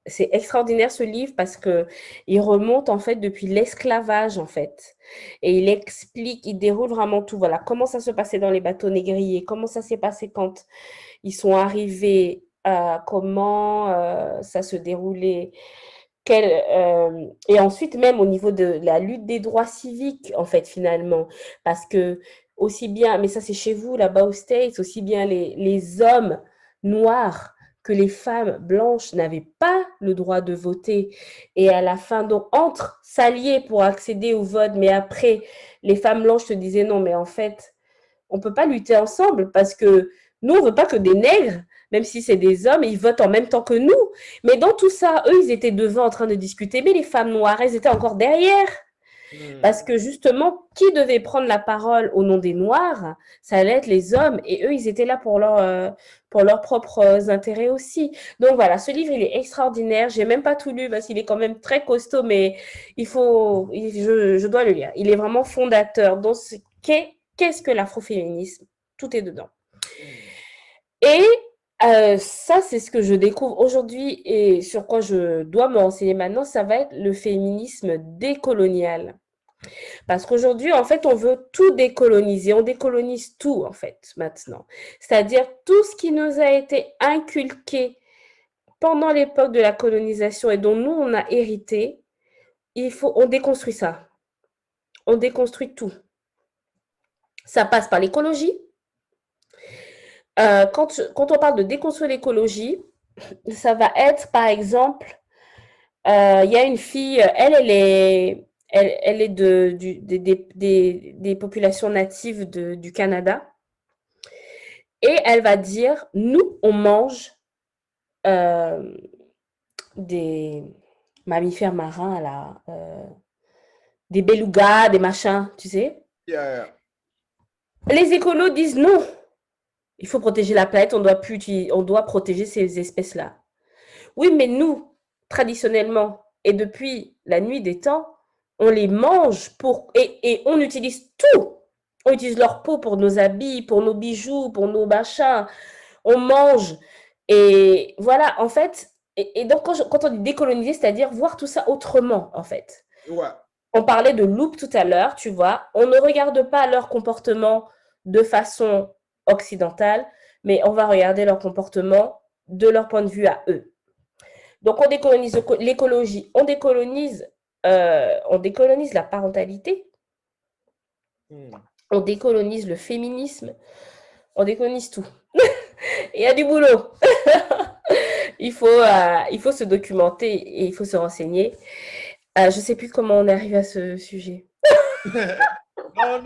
C'est extraordinaire ce livre parce que il remonte en fait depuis l'esclavage en fait. Et il explique, il déroule vraiment tout. Voilà, comment ça se passait dans les bateaux négriers, comment ça s'est passé quand ils sont arrivés, comment ça se déroulait, et ensuite, même au niveau de la lutte des droits civiques, en fait, finalement, parce que aussi bien, mais ça c'est chez vous, là-bas aux States, aussi bien les hommes noirs que les femmes blanches n'avaient pas le droit de voter. Et à la fin, donc, entre s'allier pour accéder au vote, mais après, les femmes blanches te disaient non, mais en fait, on ne peut pas lutter ensemble parce que nous, on ne veut pas que des nègres même si c'est des hommes, ils votent en même temps que nous. Mais dans tout ça, eux, ils étaient devant en train de discuter, mais les femmes noires, elles étaient encore derrière. Parce que justement, qui devait prendre la parole au nom des Noirs? Ça allait être les hommes. Et eux, ils étaient là pour leurs propres intérêts aussi. Donc voilà, ce livre, il est extraordinaire. J'ai même pas tout lu parce qu'il est quand même très costaud, mais je dois le lire. Il est vraiment fondateur. Donc, qu'est-ce que l'afroféminisme? Tout est dedans. Et ça, c'est ce que je découvre aujourd'hui et sur quoi je dois me renseigner maintenant. Ça va être le féminisme décolonial. Parce qu'aujourd'hui, en fait, on veut tout décoloniser. On décolonise tout, en fait, maintenant. C'est-à-dire tout ce qui nous a été inculqué pendant l'époque de la colonisation et dont nous, on a hérité, on déconstruit ça. On déconstruit tout. Ça passe par l'écologie. Quand on parle de déconstruire l'écologie, ça va être, par exemple, il y a une fille, elle est des populations natives du Canada. Et elle va dire, nous, on mange des mammifères marins, là, des belugas, des machins, tu sais. Yeah. Les écolos disent non, il faut protéger la planète, on doit protéger ces espèces-là. Oui, mais nous, traditionnellement, et depuis la nuit des temps, on les mange et on utilise tout. On utilise leur peau pour nos habits, pour nos bijoux, pour nos machins. On mange. Et voilà, en fait, et donc quand on dit décoloniser, c'est-à-dire voir tout ça autrement, en fait. Ouais. On parlait de loup tout à l'heure, tu vois. On ne regarde pas leur comportement de façon occidentale, mais on va regarder leur comportement de leur point de vue à eux. Donc, on décolonise l'écologie, on décolonise la parentalité, on décolonise le féminisme, on décolonise tout. Il y a du boulot. Il faut se documenter et il faut se renseigner. Je ne sais plus comment on arrive à ce sujet. Non,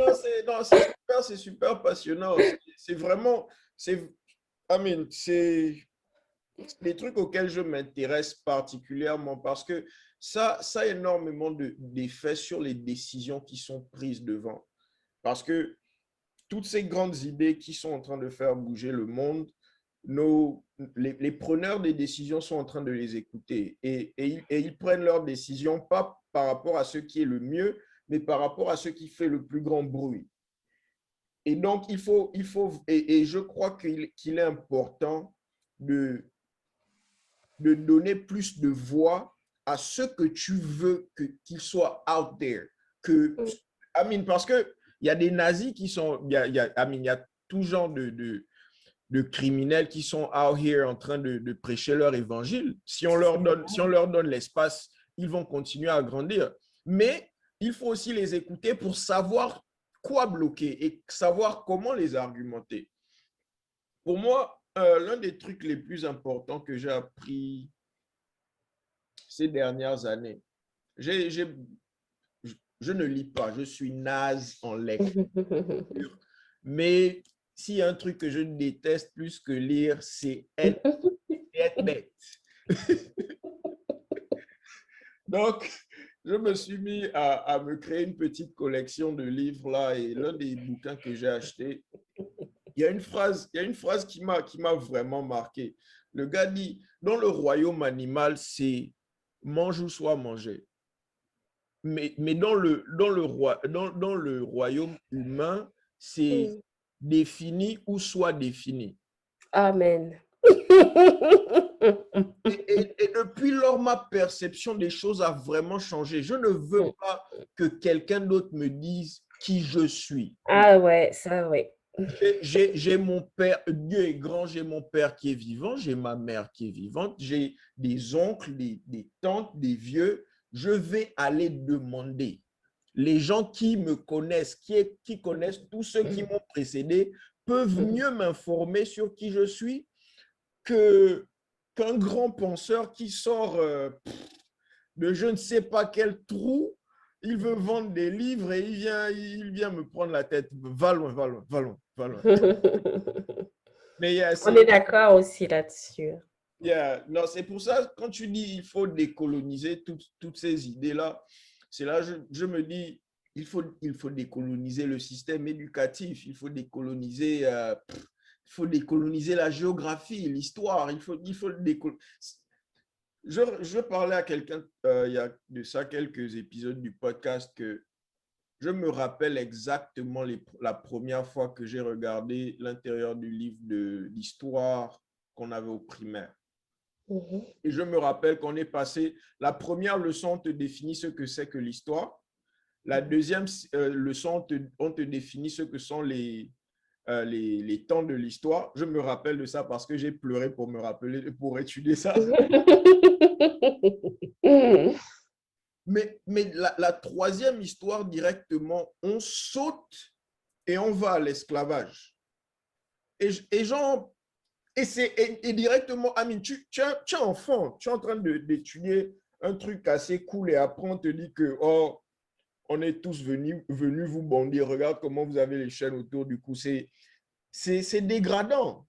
c'est super passionnant. C'est vraiment, c'est des trucs auxquels je m'intéresse particulièrement parce que ça a énormément d'effets sur les décisions qui sont prises devant. Parce que toutes ces grandes idées qui sont en train de faire bouger le monde, les preneurs des décisions sont en train de les écouter et ils prennent leurs décisions pas par rapport à ce qui est le mieux, mais par rapport à ce qui fait le plus grand bruit. Et donc, et je crois qu'il est important de donner plus de voix à ce que tu veux qu'il soit out there. Parce que il y a des nazis qui sont, il y a tout genre de criminels qui sont out here en train de prêcher leur évangile. Si on leur donne l'espace, ils vont continuer à grandir. Mais il faut aussi les écouter pour savoir quoi bloquer et savoir comment les argumenter. Pour moi, l'un des trucs les plus importants que j'ai appris ces dernières années, je ne lis pas, je suis naze en lecture. Mais s'il y a un truc que je déteste plus que lire, c'est être bête. Donc, je me suis mis à me créer une petite collection de livres là et l'un des bouquins que j'ai acheté, il y a une phrase qui m'a vraiment marqué. Le gars dit, dans le royaume animal, c'est mange ou soit mangé. Mais dans le royaume humain, c'est défini ou soit défini. Amen. Et depuis lors, ma perception des choses a vraiment changé. Je ne veux pas que quelqu'un d'autre me dise qui je suis. Ah ouais, ça, ouais. J'ai mon père, Dieu est grand, j'ai mon père qui est vivant, j'ai ma mère qui est vivante, j'ai des oncles, des tantes, des vieux. Je vais aller demander. Les gens qui me connaissent, qui connaissent tous ceux qui m'ont précédé, peuvent mieux m'informer sur qui je suis qu'un grand penseur qui sort de je ne sais pas quel trou. Il veut vendre des livres et il vient me prendre la tête. Va loin, va loin, va loin, va loin. Mais yeah, On est d'accord aussi là-dessus. non, c'est pour ça, quand tu dis il faut décoloniser toutes ces idées-là, c'est là je me dis, il faut décoloniser le système éducatif, il faut décoloniser la géographie, l'histoire, il faut décoloniser. Je parlais à quelqu'un il y a de ça quelques épisodes du podcast que je me rappelle exactement la première fois que j'ai regardé l'intérieur du livre d'histoire qu'on avait au primaire. Mhm. Et je me rappelle qu'on est passé, la première leçon, on te définit ce que c'est que l'histoire. La deuxième leçon, on te définit ce que sont les temps de l'histoire. Je me rappelle de ça parce que j'ai pleuré pour me rappeler, pour étudier ça. Mais la troisième histoire, directement, on saute et on va à l'esclavage. Et genre, et directement, Amine, tu es enfant, tu es en train d'étudier un truc assez cool et après on te dit que, oh, on est tous venus vous bondir, regarde comment vous avez les chaînes autour du cou. C'est dégradant.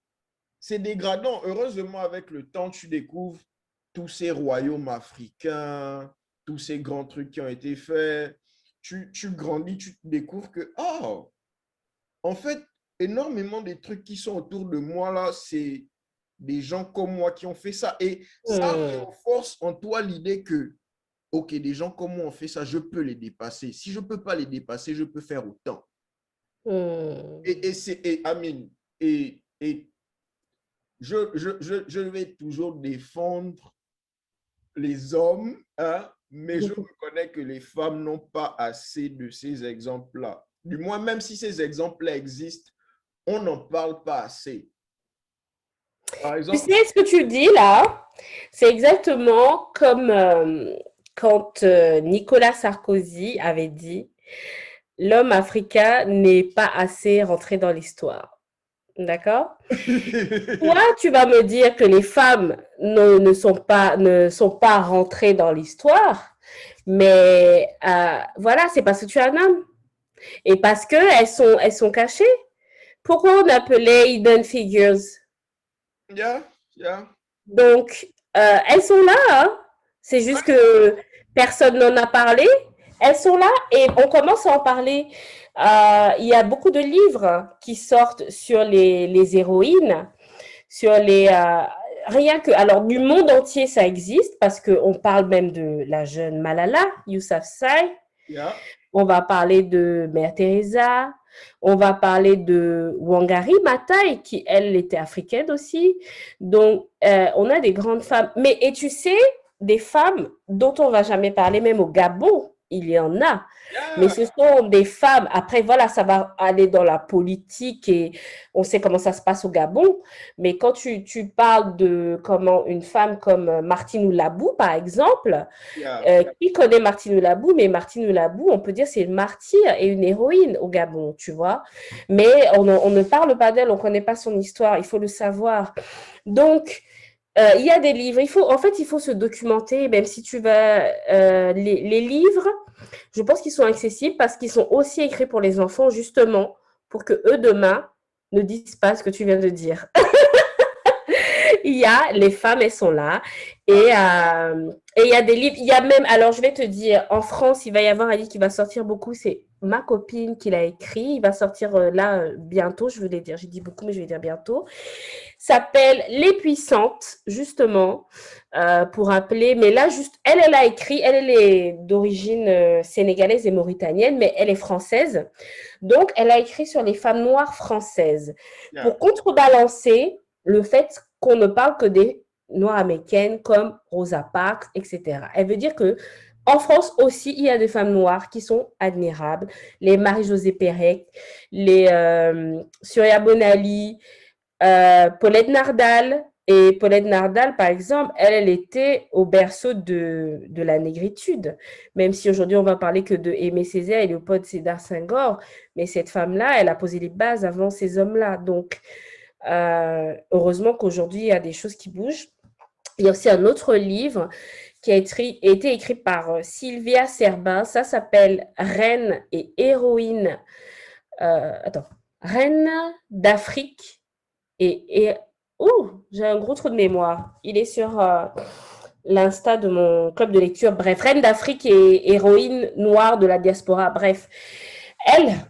C'est dégradant. Heureusement, avec le temps, tu découvres tous ces royaumes africains, tous ces grands trucs qui ont été faits. Tu grandis, tu découvres que, oh, en fait, énormément des trucs qui sont autour de moi là, c'est des gens comme moi qui ont fait ça. Et ça renforce en toi l'idée que, OK, des gens comme moi ont fait ça, je peux les dépasser. Si je ne peux pas les dépasser, je peux faire autant. Amine, et je vais toujours défendre les hommes, hein, mais je reconnais que les femmes n'ont pas assez de ces exemples-là. Du moins, même si ces exemples-là existent, on n'en parle pas assez. Par Tu exemple, sais, ce que tu dis là, c'est exactement comme quand Nicolas Sarkozy avait dit l'homme africain n'est pas assez rentré dans l'histoire. D'accord? Toi, tu vas me dire que les femmes ne sont pas rentrées dans l'histoire, mais voilà, c'est parce que tu es un homme et parce elles sont cachées. Pourquoi on appelait Hidden Figures? yeah, yeah. Donc, elles sont là, hein. C'est juste que personne n'en a parlé. Elles sont là et on commence à en parler. Il y a beaucoup de livres qui sortent sur les héroïnes, sur les... rien que... Alors, du monde entier, ça existe parce qu'on parle même de la jeune Malala Yousafzai. Yeah. On va parler de Mère Teresa. On va parler de Wangari Maathai, qui, elle, était africaine aussi. Donc, on a des grandes femmes. Mais, et tu sais, des femmes dont on ne va jamais parler, même au Gabon, il y en a. Mais ce sont des femmes, après, voilà, ça va aller dans la politique et on sait comment ça se passe au Gabon. Mais quand tu parles de comment une femme comme Martine Oulabou, par exemple, qui connaît Martine Oulabou? Mais Martine Oulabou, on peut dire c'est une martyre et une héroïne au Gabon, tu vois. Mais on ne parle pas d'elle, on ne connaît pas son histoire, il faut le savoir. Donc, il y a des livres. En fait, il faut se documenter, même si tu vas... les livres, je pense qu'ils sont accessibles parce qu'ils sont aussi écrits pour les enfants, justement, pour que eux, demain, ne disent pas ce que tu viens de dire. Il y a les femmes, elles sont là. Et il y a des livres. Il y a même, alors je vais te dire, en France, il va y avoir un livre qui va sortir beaucoup. C'est ma copine qui l'a écrit. Il va sortir là bientôt. Je voulais dire, j'ai dit beaucoup, mais je vais dire bientôt. S'appelle Les Puissantes, justement, pour appeler. Mais là, juste, elle a écrit. Elle est d'origine sénégalaise et mauritanienne, mais elle est française. Donc, elle a écrit sur les femmes noires françaises pour contrebalancer le fait qu'on ne parle que des noires américaines comme Rosa Parks, etc. Elle veut dire que en France aussi, il y a des femmes noires qui sont admirables. Les Marie-Josée Pérec, les Surya Bonali, Paulette Nardal. Et Paulette Nardal, par exemple, elle était au berceau de la négritude. Même si aujourd'hui, on va parler que de Aimé Césaire et Léopold Sédar Senghor. Mais cette femme-là, elle a posé les bases avant ces hommes-là. Donc, heureusement qu'aujourd'hui, il y a des choses qui bougent. Il y a aussi un autre livre qui a été écrit par Sylvia Serbin. Ça s'appelle Reine et héroïne. Reine d'Afrique J'ai un gros trou de mémoire. Il est sur l'Insta de mon club de lecture. Bref, Reine d'Afrique et héroïne noire de la diaspora. Bref,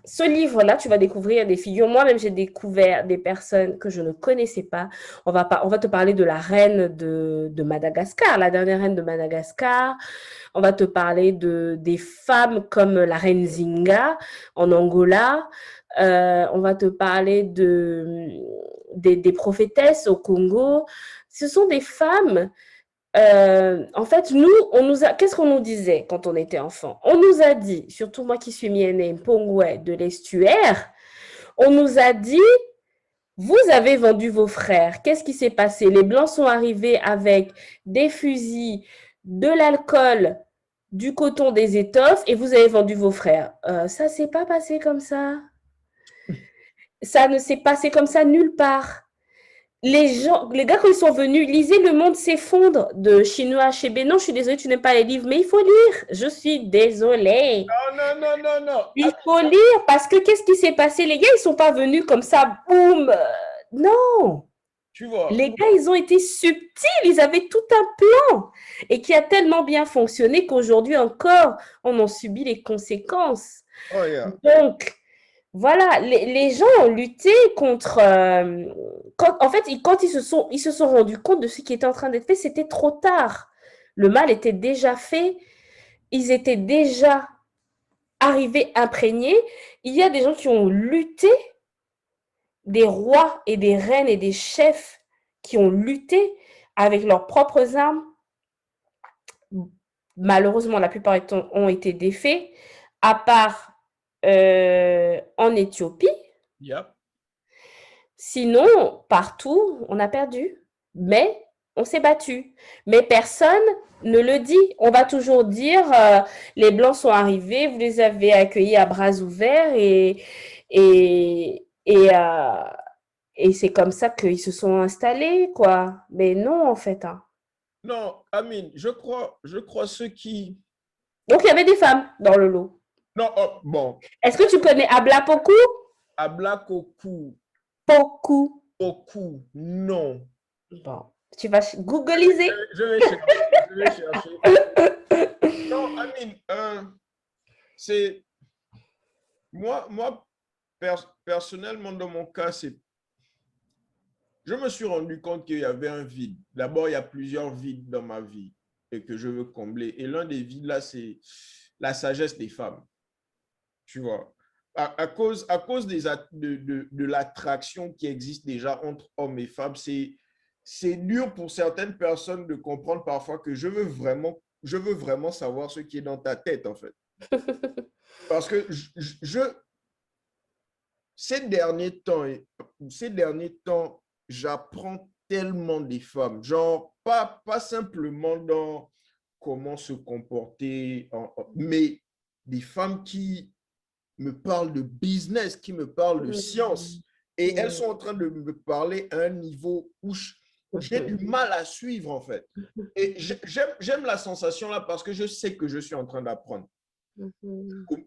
ce livre-là, tu vas découvrir des figures. Moi-même, j'ai découvert des personnes que je ne connaissais pas. On va te parler de la reine de Madagascar, la dernière reine de Madagascar. On va te parler des femmes comme la reine Zinga en Angola. On va te parler des prophétesses au Congo. Ce sont des femmes. En fait, qu'est-ce qu'on nous disait quand on était enfant? On nous a dit, surtout moi qui suis Mienne Mpongwe de l'estuaire, on nous a dit, vous avez vendu vos frères. Qu'est-ce qui s'est passé? Les Blancs sont arrivés avec des fusils, de l'alcool, du coton, des étoffes, et vous avez vendu vos frères. Ça s'est pas passé comme ça. Ça ne s'est passé comme ça nulle part. Les gars, quand ils sont venus, lisez Le Monde s'effondre de Chinua Achebe. Non, je suis désolée, tu n'aimes pas les livres, mais il faut lire. Je suis désolée. Non. Il faut lire parce que qu'est-ce qui s'est passé? Les gars, ils ne sont pas venus comme ça, boum. Non. Tu vois. Les gars, ils ont été subtils. Ils avaient tout un plan et qui a tellement bien fonctionné qu'aujourd'hui encore, on en subit les conséquences. Oh, yeah. Donc, voilà, les gens ont lutté contre. En fait, quand ils se sont rendus compte de ce qui était en train d'être fait, c'était trop tard. Le mal était déjà fait. Ils étaient déjà arrivés imprégnés. Il y a des gens qui ont lutté, des rois et des reines et des chefs qui ont lutté avec leurs propres armes. Malheureusement, la plupart ont été défaits, à part en Éthiopie. Yep. Sinon, partout, on a perdu. Mais on s'est battu. Mais personne ne le dit. On va toujours dire les Blancs sont arrivés, vous les avez accueillis à bras ouverts et c'est comme ça qu'ils se sont installés, quoi. Mais non, en fait. Hein. Non, Amine, je crois ceux qui... Donc, il y avait des femmes dans le lot. Non, oh, bon. Est-ce que tu connais Abla Poku? Abla Koku. Poku. Poku, non. Bon, tu vas googliser. Je vais chercher. Non, Amine, c'est... Moi personnellement, dans mon cas, c'est... Je me suis rendu compte qu'il y avait un vide. D'abord, il y a plusieurs vides dans ma vie et que je veux combler. Et l'un des vides, là, c'est la sagesse des femmes. Tu vois, à cause de l'attraction qui existe déjà entre hommes et femmes, c'est dur pour certaines personnes de comprendre parfois que je veux vraiment savoir ce qui est dans ta tête, en fait. Parce que ces derniers temps, j'apprends tellement des femmes, genre pas simplement dans comment se comporter, mais des femmes qui me parlent de business, qui me parlent de science. Et elles sont en train de me parler à un niveau où j'ai du mal à suivre, en fait. Et j'aime la sensation là parce que je sais que je suis en train d'apprendre.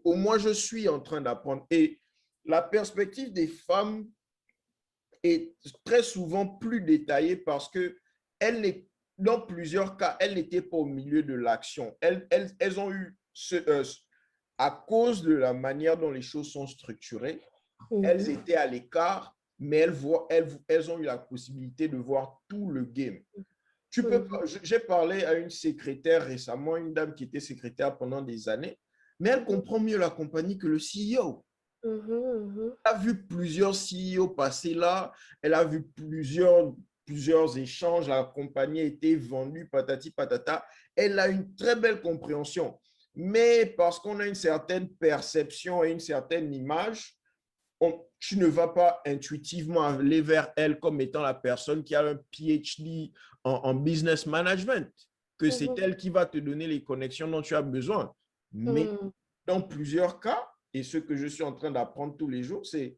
Au moins, je suis en train d'apprendre. Et la perspective des femmes est très souvent plus détaillée parce que dans plusieurs cas, elles n'étaient pas au milieu de l'action. Elles ont eu à cause de la manière dont les choses sont structurées, elles étaient à l'écart, mais elles ont eu la possibilité de voir tout le game. J'ai parlé à une secrétaire récemment, une dame qui était secrétaire pendant des années, mais elle comprend mieux la compagnie que le CEO. Elle a vu plusieurs CEO passer là, elle a vu plusieurs échanges, la compagnie a été vendue, patati patata. Elle a une très belle compréhension. Mais parce qu'on a une certaine perception et une certaine image, tu ne vas pas intuitivement aller vers elle comme étant la personne qui a un PhD en business management, que c'est elle qui va te donner les connexions dont tu as besoin. Mais dans plusieurs cas, et ce que je suis en train d'apprendre tous les jours, c'est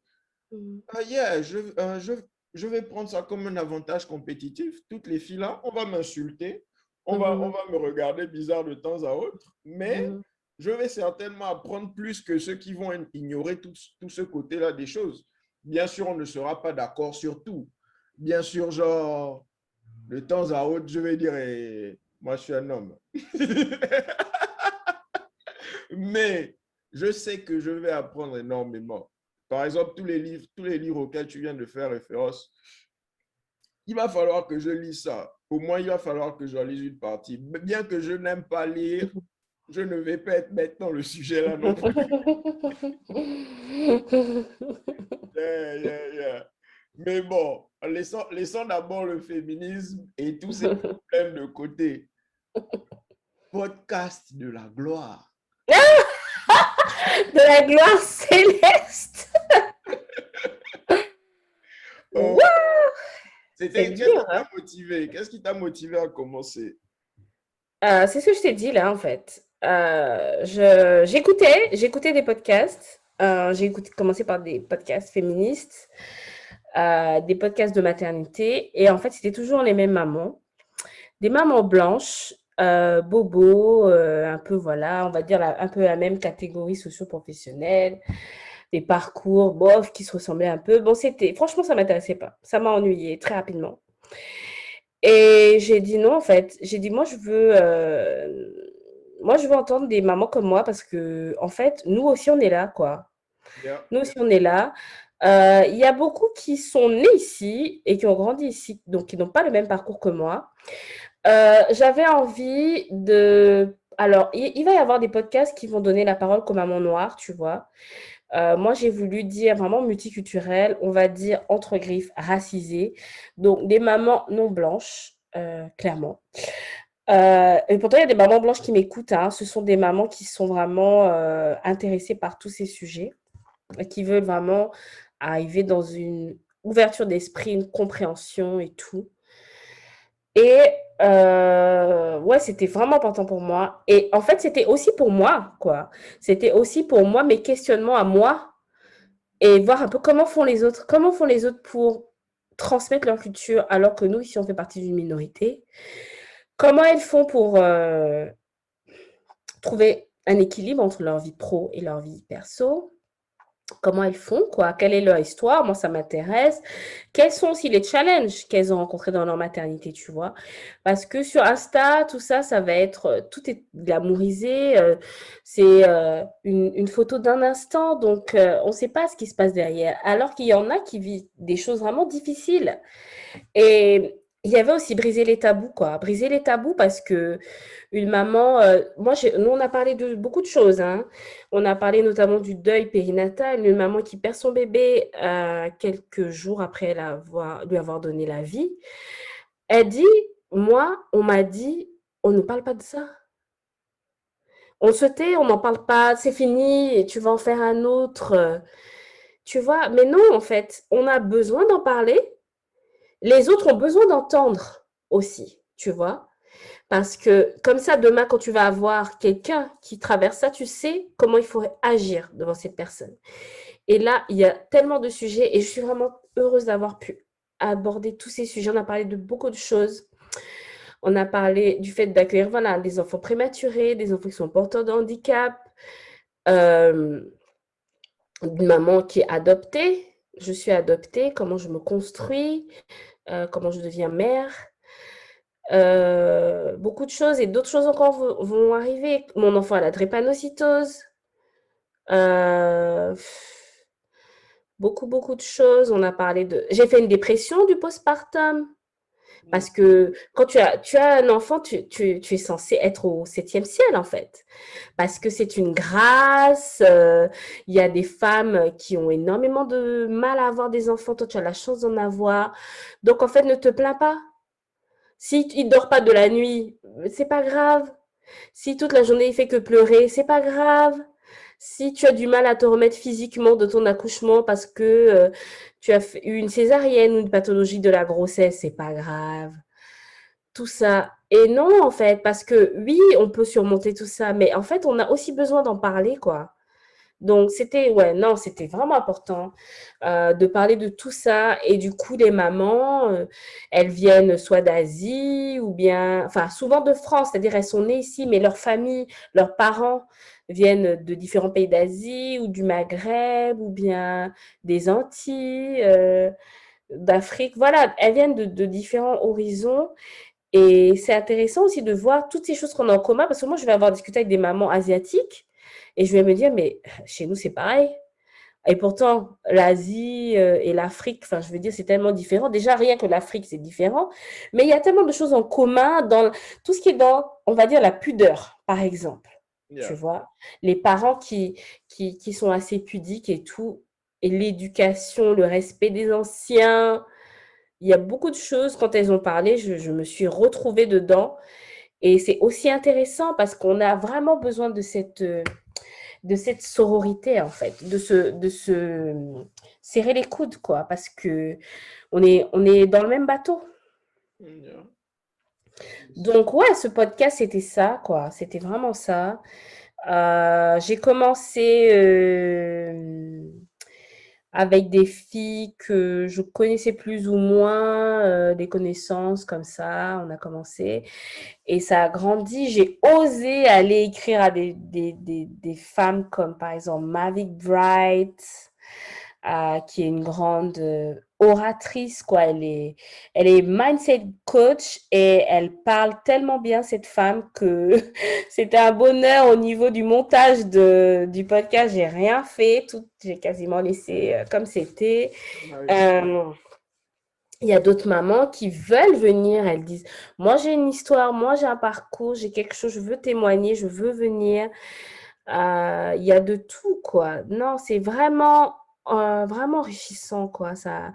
je vais prendre ça comme un avantage compétitif. Toutes les filles là, on va m'insulter, on va me regarder bizarre de temps à autre, mais je vais certainement apprendre plus que ceux qui vont ignorer tout ce côté-là des choses. Bien sûr, on ne sera pas d'accord sur tout, bien sûr, genre, de temps à autre, je vais dire, moi, je suis un homme. Mais je sais que je vais apprendre énormément. Par exemple, tous les livres auxquels tu viens de faire référence, il va falloir que je lise ça. Au moins, il va falloir que j'en lise une partie. Bien que je n'aime pas lire, je ne vais pas être bête dans le sujet là non plus. Yeah, yeah, yeah. Mais bon, laissons d'abord le féminisme et tous ces problèmes de côté. Podcast de la gloire. De la gloire céleste. Oh, Waouh, c'est qu'est-ce qui dur, hein? t'a motivé? Qu'est-ce qui t'a motivé à commencer? C'est ce que je t'ai dit là, en fait. J'écoutais des podcasts. Commencé par des podcasts féministes, des podcasts de maternité. Et en fait, c'était toujours les mêmes mamans. Des mamans blanches, bobos, un peu, voilà, on va dire un peu la même catégorie socio-professionnelle, des parcours, bof, qui se ressemblaient un peu. Bon, franchement, ça m'intéressait pas. Ça m'a ennuyée très rapidement. Et j'ai dit non, en fait. J'ai dit, moi, je veux entendre des mamans comme moi parce que, en fait, nous aussi, on est là, quoi. Yeah. Nous aussi, on est là. Il y a beaucoup qui sont nés ici et qui ont grandi ici, donc qui n'ont pas le même parcours que moi. J'avais envie de... Alors, il va y avoir des podcasts qui vont donner la parole aux mamans noires, tu vois. Moi, j'ai voulu dire vraiment multiculturel, on va dire entre griffes racisées. Donc, des mamans non blanches, clairement. Et pourtant, il y a des mamans blanches qui m'écoutent, hein. Ce sont des mamans qui sont vraiment intéressées par tous ces sujets et qui veulent vraiment arriver dans une ouverture d'esprit, une compréhension et tout. Et ouais, c'était vraiment important pour moi. Et en fait, c'était aussi pour moi, quoi. C'était aussi pour moi, mes questionnements à moi et voir un peu comment font les autres. Comment font les autres pour transmettre leur culture alors que nous, ici, on fait partie d'une minorité. Comment elles font pour trouver un équilibre entre leur vie pro et leur vie perso. Comment elles font, quoi? Quelle est leur histoire? Moi, ça m'intéresse. Quels sont aussi les challenges qu'elles ont rencontrés dans leur maternité, tu vois? Parce que sur Insta, tout ça, ça va être, tout est glamourisé, c'est une photo d'un instant, donc on ne sait pas ce qui se passe derrière. Alors qu'il y en a qui vivent des choses vraiment difficiles. Et il y avait aussi briser les tabous, quoi. Briser les tabous parce que une maman, nous, on a parlé de beaucoup de choses, hein. On a parlé notamment du deuil périnatal, une maman qui perd son bébé quelques jours après lui avoir donné la vie. Elle dit, moi, on m'a dit, on ne parle pas de ça. On se tait, on n'en parle pas, c'est fini, et tu vas en faire un autre. Tu vois, mais non, en fait, on a besoin d'en parler. Les autres ont besoin d'entendre aussi, tu vois. Parce que comme ça, demain, quand tu vas avoir quelqu'un qui traverse ça, tu sais comment il faut agir devant cette personne. Et là, il y a tellement de sujets et je suis vraiment heureuse d'avoir pu aborder tous ces sujets. On a parlé de beaucoup de choses. On a parlé du fait d'accueillir voilà, des enfants prématurés, des enfants qui sont porteurs de handicap, euh, une maman qui est adoptée. Je suis adoptée, comment je me construis, comment je deviens mère. Beaucoup de choses et d'autres choses encore vont arriver. Mon enfant a la drépanocytose. Euh, beaucoup, beaucoup de choses. On a parlé de... J'ai fait une dépression du postpartum. Parce que quand tu as un enfant, tu es censé être au septième ciel, en fait. Parce que c'est une grâce. Il y a des femmes qui ont énormément de mal à avoir des enfants. Toi, tu as la chance d'en avoir. Donc, en fait, ne te plains pas. Si il dort pas de la nuit, c'est pas grave. Si toute la journée il fait que pleurer, c'est pas grave. Si tu as du mal à te remettre physiquement de ton accouchement parce que tu as eu une césarienne ou une pathologie de la grossesse, c'est pas grave. Tout ça. Et non, en fait, parce que oui, on peut surmonter tout ça, mais en fait, on a aussi besoin d'en parler, quoi. Donc, ouais, non, c'était vraiment important de parler de tout ça. Et du coup, les mamans, elles viennent soit d'Asie ou bien, enfin, souvent de France, c'est-à-dire elles sont nées ici, mais leur famille, leurs parents viennent de différents pays d'Asie ou du Maghreb ou bien des Antilles. d'Afrique. Voilà, elles viennent de différents horizons. Et c'est intéressant aussi de voir toutes ces choses qu'on a en commun, parce que moi, je vais avoir discuté avec des mamans asiatiques et je vais me dire, mais chez nous, c'est pareil. Et pourtant, l'Asie et l'Afrique, enfin, je veux dire, c'est tellement différent. Déjà, rien que l'Afrique, c'est différent. Mais il y a tellement de choses en commun dans tout ce qui est dans, on va dire, la pudeur, par exemple. Tu Yeah. vois, les parents qui sont assez pudiques et tout, et l'éducation, le respect des anciens. Il y a beaucoup de choses, quand elles ont parlé, je me suis retrouvée dedans. Et c'est aussi intéressant parce qu'on a vraiment besoin de cette sororité, en fait, de se serrer les coudes, quoi, parce que on est dans le même bateau. Yeah. Donc, ouais, ce podcast, c'était ça, quoi. C'était vraiment ça. J'ai commencé avec des filles que je connaissais plus ou moins, des connaissances comme ça. On a commencé et ça a grandi. J'ai osé aller écrire à des femmes comme par exemple Mavic Bright, qui est une grande oratrice, quoi. Elle est mindset coach et elle parle tellement bien, cette femme, que c'était un bonheur au niveau du montage du podcast. J'ai rien fait, tout, j'ai quasiment laissé comme c'était. Nice. Euh, il y a d'autres mamans qui veulent venir, elles disent, moi j'ai une histoire, moi j'ai un parcours, j'ai quelque chose, je veux témoigner, je veux venir. Il y a de tout, quoi. Non, c'est vraiment enrichissant, quoi. Ça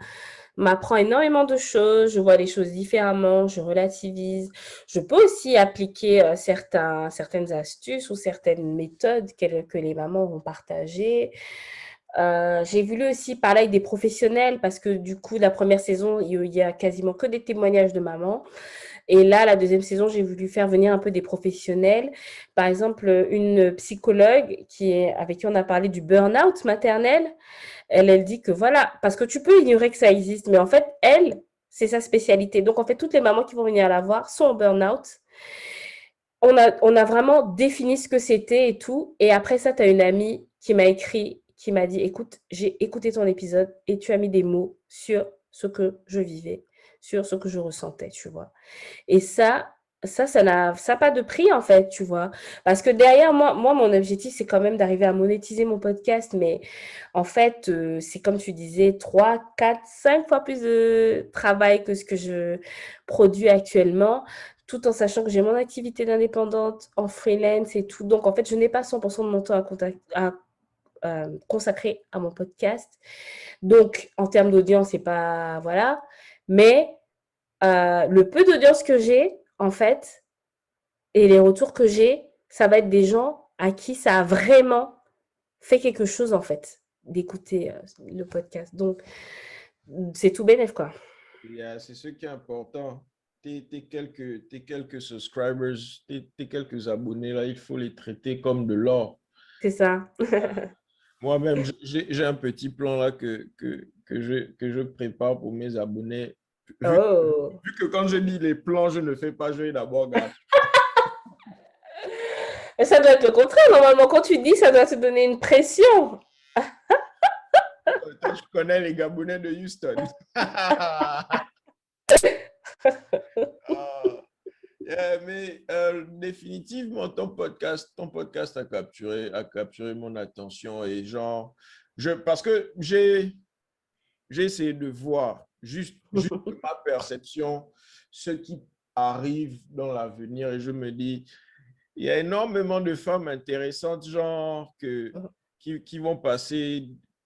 m'apprend énormément de choses, je vois les choses différemment, je relativise. Je peux aussi appliquer certaines astuces ou certaines méthodes que les mamans vont partager. J'ai voulu aussi parler avec des professionnels parce que du coup, la première saison, il y a quasiment que des témoignages de mamans. Et là, la deuxième saison, j'ai voulu faire venir un peu des professionnels. Par exemple, une psychologue avec qui on a parlé du burn-out maternel. Elle dit que voilà, parce que tu peux ignorer que ça existe, mais en fait, elle, c'est sa spécialité. Donc, en fait, toutes les mamans qui vont venir la voir sont en burn-out. On a vraiment défini ce que c'était et tout. Et après ça, tu as une amie qui m'a écrit, qui m'a dit, écoute, j'ai écouté ton épisode et tu as mis des mots sur ce que je vivais, sur ce que je ressentais, tu vois. Et ça n'a pas de prix, en fait, tu vois. Parce que derrière, moi mon objectif, c'est quand même d'arriver à monétiser mon podcast. Mais en fait, c'est comme tu disais, 3, 4, 5 fois plus de travail que ce que je produis actuellement, tout en sachant que j'ai mon activité d'indépendante en freelance et tout. Donc, en fait, je n'ai pas 100% de mon temps à consacrer à mon podcast. Donc, en termes d'audience, c'est pas... Voilà. Mais le peu d'audience que j'ai, en fait, et les retours que j'ai, ça va être des gens à qui ça a vraiment fait quelque chose, en fait, d'écouter le podcast. Donc, c'est tout bénef, quoi. Yeah, c'est ce qui est important. Tes quelques subscribers, tes quelques abonnés, là, il faut les traiter comme de l'or. C'est ça. Moi-même, j'ai un petit plan là que je prépare pour mes abonnés. Vu, Oh. vu que quand je dis les plans, je ne fais pas, je vais d'abord garder. Et ça doit être le contraire. Normalement, quand tu dis, ça doit te donner une pression. Toi, je connais les Gabonais de Houston. Ah, mais définitivement, ton podcast a capturé mon attention et genre, parce que j'ai essayé de voir juste de ma perception ce qui arrive dans l'avenir et je me dis, il y a énormément de femmes intéressantes, genre, qui vont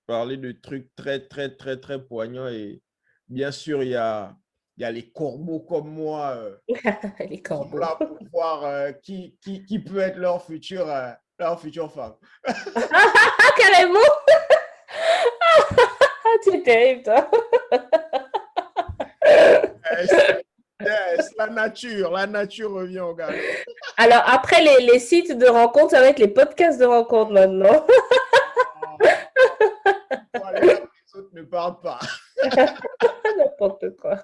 parler de trucs très, très, très, très poignants et bien sûr, il y a les corbeaux comme moi Les qui sont corbeaux. là pour voir qui peut être leur future femme. Ah, carrément. Ah, tu es terrible, toi. Yes, yes, la nature revient au galop. Alors, après les sites de rencontres, ça va être les podcasts de rencontres maintenant. Pour aller là où les autres ne parlent pas. N'importe quoi.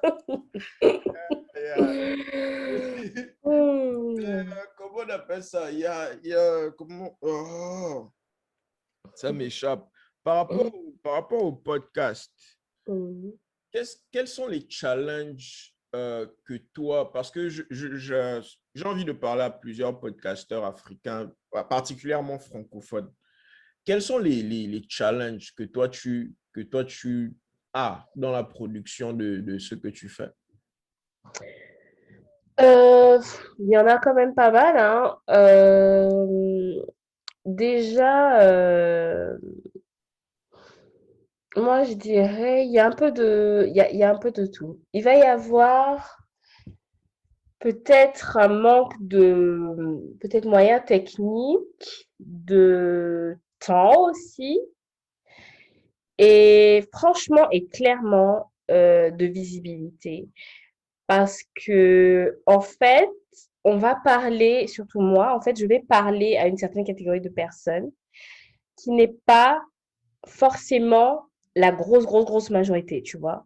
Yeah. Hmm. Comment on appelle ça? Comment, ça m'échappe. Par rapport au podcast, Hmm. quels sont les challenges que toi, parce que j'ai envie de parler à plusieurs podcasteurs africains, particulièrement francophones. Quels sont les challenges que toi, tu as dans la production de ce que tu fais? Il y en a quand même pas mal, hein. Déjà, moi je dirais, il y a un peu de tout. Il va y avoir peut-être un manque de, peut-être moyens techniques, de temps aussi, et franchement et clairement de visibilité. Parce que, en fait, on va parler, surtout moi, en fait, je vais parler à une certaine catégorie de personnes qui n'est pas forcément la grosse majorité, tu vois.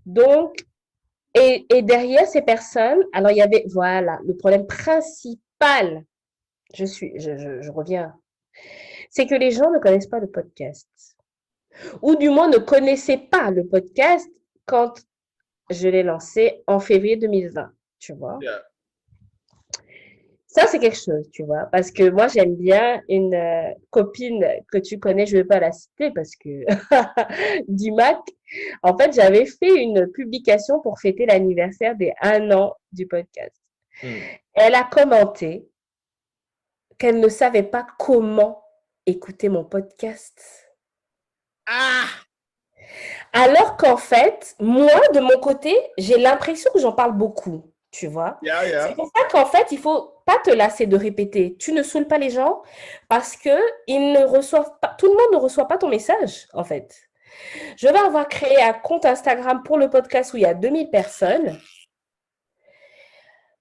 Donc, et derrière ces personnes, alors il y avait, voilà, le problème principal, je reviens, c'est que les gens ne connaissent pas le podcast. Ou du moins ne connaissaient pas le podcast quand je l'ai lancé en février 2020, tu vois. Yeah. Ça, c'est quelque chose, tu vois, parce que moi, j'aime bien une copine que tu connais, je ne vais pas la citer parce que du Mac. En fait, j'avais fait une publication pour fêter l'anniversaire des 1 an du podcast. Hmm. Elle a commenté qu'elle ne savait pas comment écouter mon podcast. Ah! Alors qu'en fait, moi, de mon côté, j'ai l'impression que j'en parle beaucoup, tu vois. Yeah, C'est yeah. pour ça qu'en fait, il faut pas te lasser de répéter. Tu ne saoules pas les gens parce que ils ne reçoivent pas, tout le monde ne reçoit pas ton message, en fait. Je vais avoir créé un compte Instagram pour le podcast où il y a 2000 personnes.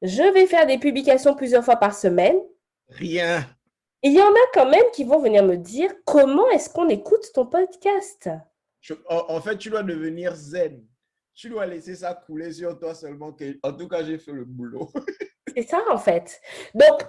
Je vais faire des publications plusieurs fois par semaine. Rien. Il y en a quand même qui vont venir me dire comment est-ce qu'on écoute ton podcast. En fait, tu dois devenir zen. Tu dois laisser ça couler sur toi seulement. En tout cas, j'ai fait le boulot. C'est ça, en fait. Donc,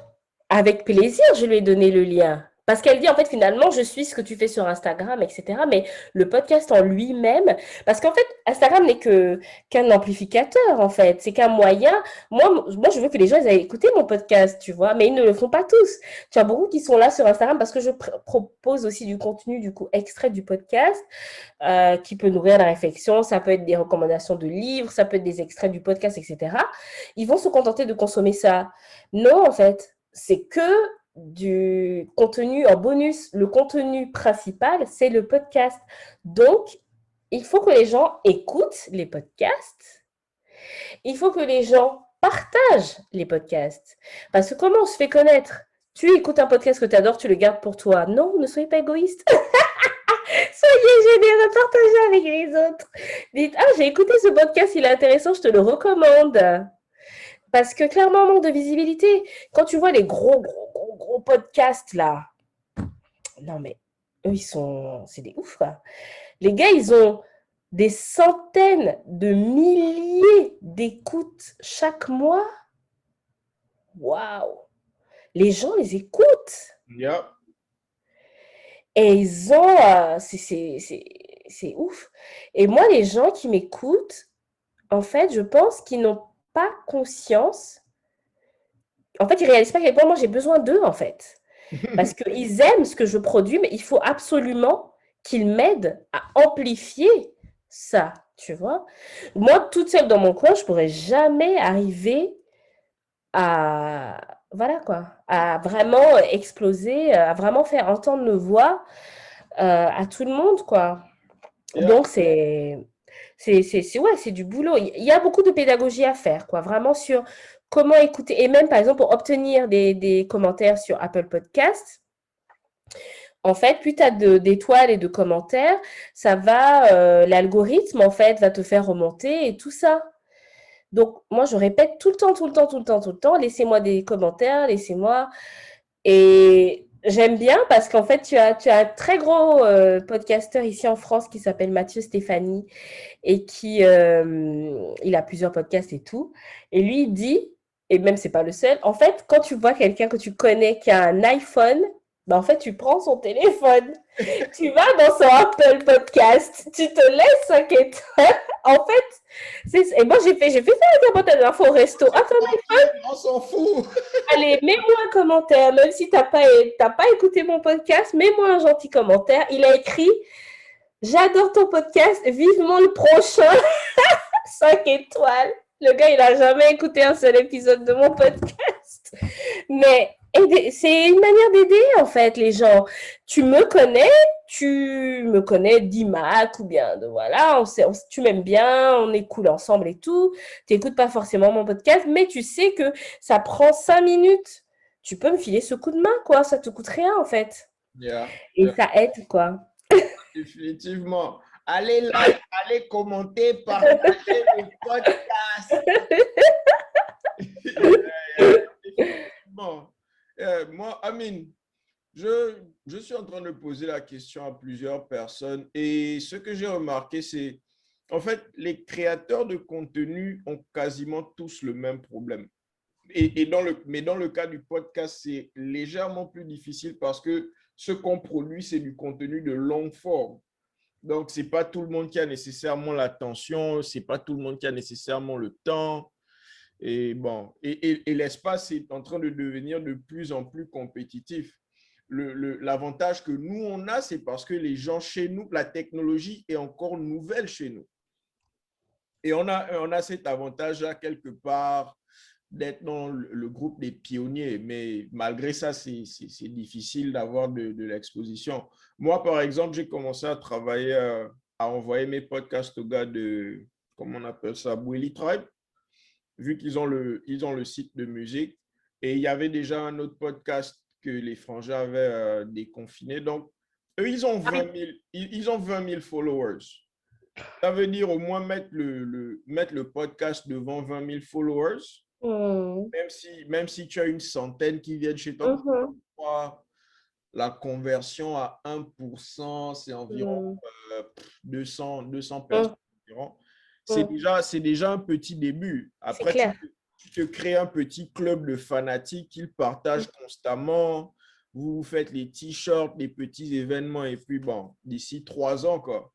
avec plaisir, je lui ai donné le lien. Parce qu'elle dit, en fait, finalement, je suis ce que tu fais sur Instagram, etc. Mais le podcast en lui-même, parce qu'en fait, Instagram n'est qu'un amplificateur, en fait. C'est qu'un moyen. Moi, je veux que les gens ils aillent écouter mon podcast, tu vois, mais ils ne le font pas tous. Tu as beaucoup qui sont là sur Instagram parce que je propose aussi du contenu, du coup, extrait du podcast, qui peut nourrir la réflexion. Ça peut être des recommandations de livres, ça peut être des extraits du podcast, etc. Ils vont se contenter de consommer ça. Non, en fait, c'est que du contenu en bonus. Le contenu principal, c'est le podcast. Donc, il faut que les gens écoutent les podcasts. Il faut que les gens partagent les podcasts. Parce que comment on se fait connaître? Tu écoutes un podcast que tu adores, tu le gardes pour toi. Non, ne soyez pas égoïste. Soyez généreux, partagez avec les autres. Dites, ah, j'ai écouté ce podcast, il est intéressant, je te le recommande. Parce que clairement, manque de visibilité. Quand tu vois les gros podcasts là, non mais eux, c'est des oufs quoi. Les gars, ils ont des centaines de milliers d'écoutes chaque mois. Waouh! Les gens les écoutent. Yeah. Et ils ont, c'est ouf. Et moi, les gens qui m'écoutent, en fait, je pense qu'ils n'ont pas conscience. En fait, ils ne réalisent pas à quel point moi j'ai besoin d'eux, en fait. Parce qu'ils aiment ce que je produis, mais il faut absolument qu'ils m'aident à amplifier ça, tu vois. Moi, toute seule dans mon coin, je ne pourrais jamais arriver à, voilà quoi, à vraiment exploser, à vraiment faire entendre nos voix à tout le monde, quoi. Yeah. Donc, ouais, c'est du boulot. Il y a beaucoup de pédagogie à faire, quoi, vraiment sur comment écouter. Et même, par exemple, pour obtenir des commentaires sur Apple Podcasts, en fait, plus tu as d'étoiles et de commentaires, ça va, l'algorithme, en fait, va te faire remonter et tout ça. Donc, moi, je répète tout le temps, laissez-moi des commentaires, laissez-moi. Et j'aime bien parce qu'en fait, tu as un très gros podcasteur ici en France qui s'appelle Mathieu Stéphanie et il a plusieurs podcasts et tout. Et lui, il dit, et même c'est pas le seul, en fait, quand tu vois quelqu'un que tu connais qui a un iPhone Bah, en fait, tu prends son téléphone, tu vas dans son Apple Podcast, tu te laisses 5 étoiles. En fait, et moi, j'ai fait ça avec un pote à la dernière fois au resto. Ah, On s'en fout. allez, mets-moi un commentaire, même si t'as pas écouté mon podcast, mets-moi un gentil commentaire. Il a écrit, j'adore ton podcast, vivement le prochain, 5 étoiles. Le gars, il a jamais écouté un seul épisode de mon podcast. Mais c'est une manière d'aider, en fait, les gens. Tu me connais d'IMAC ou bien de voilà, tu m'aimes bien, on est cool ensemble et tout. Tu n'écoutes pas forcément mon podcast, mais tu sais que ça prend 5 minutes. Tu peux me filer ce coup de main, quoi. Ça te coûte rien, en fait. Yeah, Et yeah, ça aide, quoi. définitivement. Allez like, allez commenter, partagez le podcast. Bon, moi, Amine, je suis en train de poser la question à plusieurs personnes et ce que j'ai remarqué, c'est en fait, les créateurs de contenu ont quasiment tous le même problème. Mais dans le cas du podcast, c'est légèrement plus difficile parce que ce qu'on produit, c'est du contenu de longue forme. Donc, ce n'est pas tout le monde qui a nécessairement l'attention, ce n'est pas tout le monde qui a nécessairement le temps. Et bon, et l'espace est en train de devenir de plus en plus compétitif. L'avantage que nous, on a, c'est parce que les gens chez nous, la technologie est encore nouvelle chez nous. Et on a cet avantage-là quelque part d'être dans le groupe des pionniers. Mais malgré ça, c'est difficile d'avoir de l'exposition. Moi, par exemple, j'ai commencé à travailler, à envoyer mes podcasts aux gars de, comment on appelle ça, Boueli Tribe, vu ils ont le site de musique. Et il y avait déjà un autre podcast que les frangins avaient déconfiné. Donc, eux, ils ont 20 000 followers. Ça veut dire au moins mettre le podcast devant 20 000 followers, Mmh. même si tu as une centaine qui viennent chez toi. Mmh. La conversion à 1%, c'est environ Mmh. 200 personnes Mmh. environ. Mmh. C'est déjà un petit début. C'est Après, clair. tu te crées un petit club de fanatiques qu'ils Mmh. partagent constamment. Vous faites les t-shirts, les petits événements, et puis bon, d'ici 3 ans, quoi.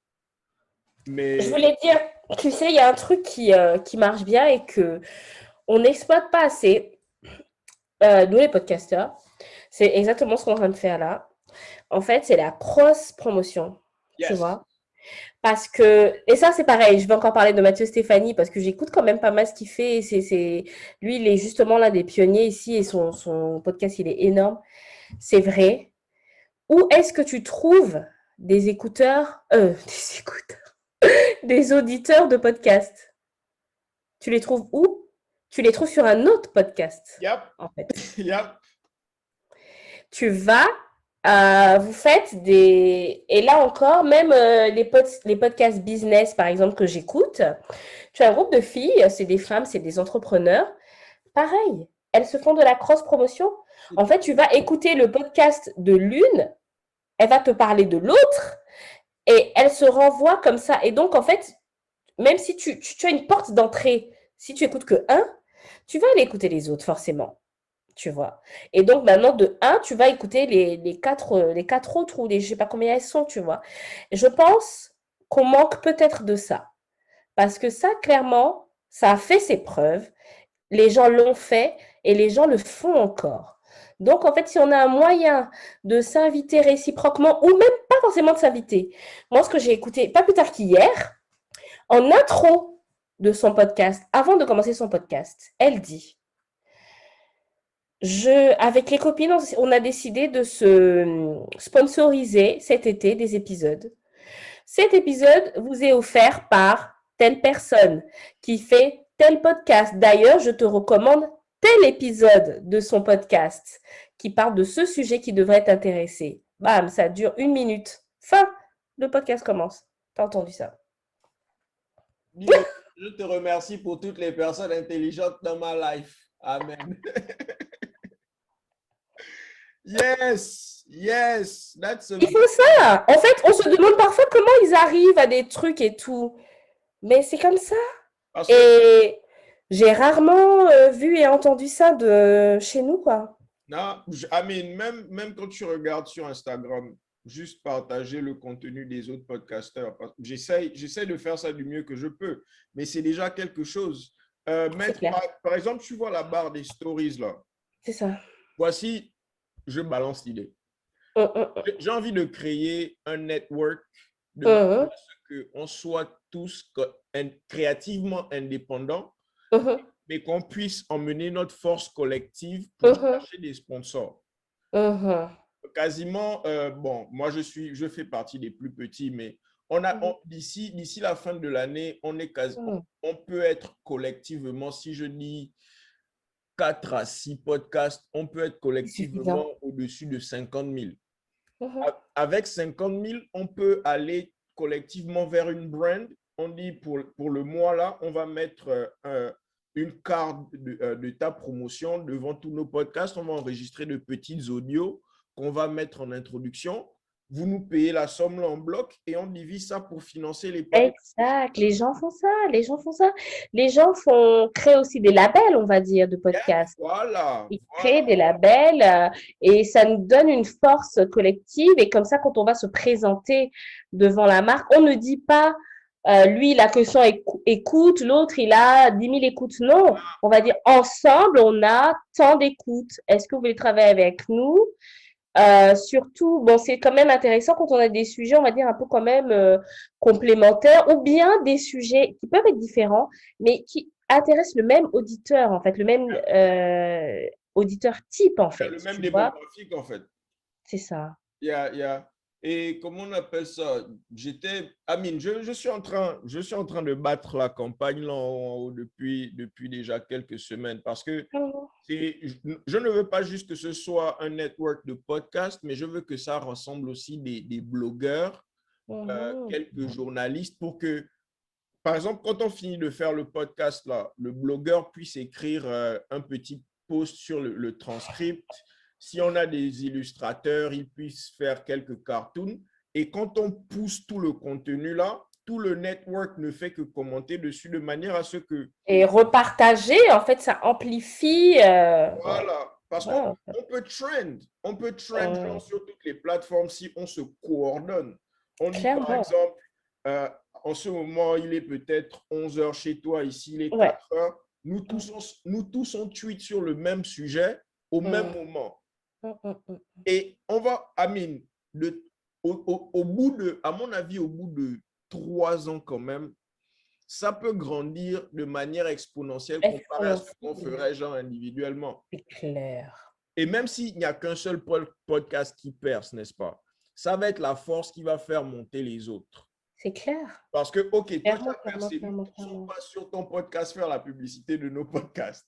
Je Mais voulais dire, tu sais, il y a un truc qui marche bien et que on n'exploite pas assez, nous les podcasteurs. C'est exactement ce qu'on est en train de faire là. En fait, c'est la cross-promotion, tu yes, vois. Parce que, et ça c'est pareil, je vais encore parler de Mathieu Stéphanie parce que j'écoute quand même pas mal ce qu'il fait. Lui, il est justement l'un des pionniers ici et son podcast, il est énorme. C'est vrai. Où est-ce que tu trouves des écouteurs, des écouteurs, des auditeurs de podcast? Tu les trouves où? Tu les trouves sur un autre podcast, yep, en fait. yep. Tu vas, vous faites des... Et là encore, même les podcasts business, par exemple, que j'écoute, tu as un groupe de filles, c'est des femmes, c'est des entrepreneurs. Pareil, elles se font de la cross-promotion. En fait, tu vas écouter le podcast de l'une, elle va te parler de l'autre, et elle se renvoie comme ça. Et donc, en fait, même si tu as une porte d'entrée, si tu écoutes que un, tu vas aller écouter les autres, forcément. Tu vois. Et donc, maintenant, de un, tu vas écouter les quatre autres ou les, je sais pas combien elles sont, tu vois. Et je pense qu'on manque peut-être de ça. Parce que ça, clairement, ça a fait ses preuves. Les gens l'ont fait et les gens le font encore. Donc, en fait, si on a un moyen de s'inviter réciproquement ou même pas forcément de s'inviter. Moi, ce que j'ai écouté, pas plus tard qu'hier, en intro de son podcast, avant de commencer son podcast, elle dit avec les copines, on a décidé de se sponsoriser cet été des épisodes. Cet épisode vous est offert par telle personne qui fait tel podcast. D'ailleurs, je te recommande tel épisode de son podcast qui parle de ce sujet qui devrait t'intéresser. Bam, ça dure 1 minute. Fin, le podcast commence. T'as entendu ça? Je te remercie pour toutes les personnes intelligentes dans ma life. Amen. Yes, yes, that's a... Il faut ça. En fait, on se demande parfois comment ils arrivent à des trucs et tout. Mais c'est comme ça. Parce que Et j'ai rarement vu et entendu ça de chez nous, quoi. Non, Amine, même quand tu regardes sur Instagram, juste partager le contenu des autres podcasteurs. J'essaie de faire ça du mieux que je peux, mais c'est déjà quelque chose. C'est Mettre, clair. par exemple, tu vois la barre des stories là. C'est ça. Voici, je balance l'idée. Hum. J'ai envie de créer un network de manière Hum, à ce qu'on soit tous créativement indépendants, hum, mais qu'on puisse emmener notre force collective pour hum, chercher des sponsors. hum, Quasiment, bon, moi je fais partie des plus petits, mais d'ici la fin de l'année, hum. on peut être collectivement, si je dis 4 à 6 podcasts, on peut être C'est collectivement suffisant. au-dessus de 50 000. Hum. Avec 50 000, on peut aller collectivement vers une brand. On dit pour le mois là, on va mettre une carte de ta promotion devant tous nos podcasts. On va enregistrer de petites audios qu'on va mettre en introduction. Vous nous payez la somme là en bloc et on divise ça pour financer les podcasts. Exact. Les gens font ça. Les gens font ça. Les gens font créer aussi des labels, on va dire, de Yeah, podcasts. voilà, Ils créent voilà. des labels et ça nous donne une force collective. Et comme ça, quand on va se présenter devant la marque, on ne dit pas lui, il a que 100 écoutes, l'autre, il a 10 000 écoutes. Non, on va dire ensemble, on a tant d'écoutes. Est-ce que vous voulez travailler avec nous? Surtout, bon, c'est quand même intéressant quand on a des sujets, on va dire, un peu quand même complémentaires ou bien des sujets qui peuvent être différents, mais qui intéressent le même auditeur, en fait, le même auditeur type, en Il y a le fait, même tu vois? démographique en fait. C'est ça. Il y a, et comment on appelle ça? Amine, je suis en train de battre la campagne là en haut depuis déjà quelques semaines parce que Mhm. je ne veux pas juste que ce soit un network de podcasts, mais je veux que ça rassemble aussi des blogueurs, Mhm. quelques journalistes pour que, par exemple, quand on finit de faire le podcast là, le blogueur puisse écrire un petit post sur le transcript. Si on a des illustrateurs, ils puissent faire quelques cartoons. Et quand on pousse tout le contenu là, tout le network ne fait que commenter dessus de manière à ce que, Et repartager, en fait, ça amplifie. Ouais. voilà, parce qu'on Ouais. on peut trend genre, Mhm. sur toutes les plateformes si on se coordonne. On dit par Clairement. exemple, euh, en ce moment, il est peut-être 11 heures chez toi, ici il est Ouais. 4 heures. Nous tous on tweet sur le même sujet au même Mhm. moment. Mhm. Et on va, Amine, au bout de, à mon avis, au bout de 3 ans quand même, ça peut grandir de manière exponentielle comparé à ce qu'on Exponentielle. ferait genre individuellement. C'est clair. Et même s'il n'y a qu'un seul podcast qui perce, n'est-ce pas? Ça va être la force qui va faire monter les autres. C'est clair. Parce que, OK, toi, tu Clairement, as clairement, percé. Nous clairement, tous, on clairement. passe sur ton podcast faire la publicité de nos podcasts.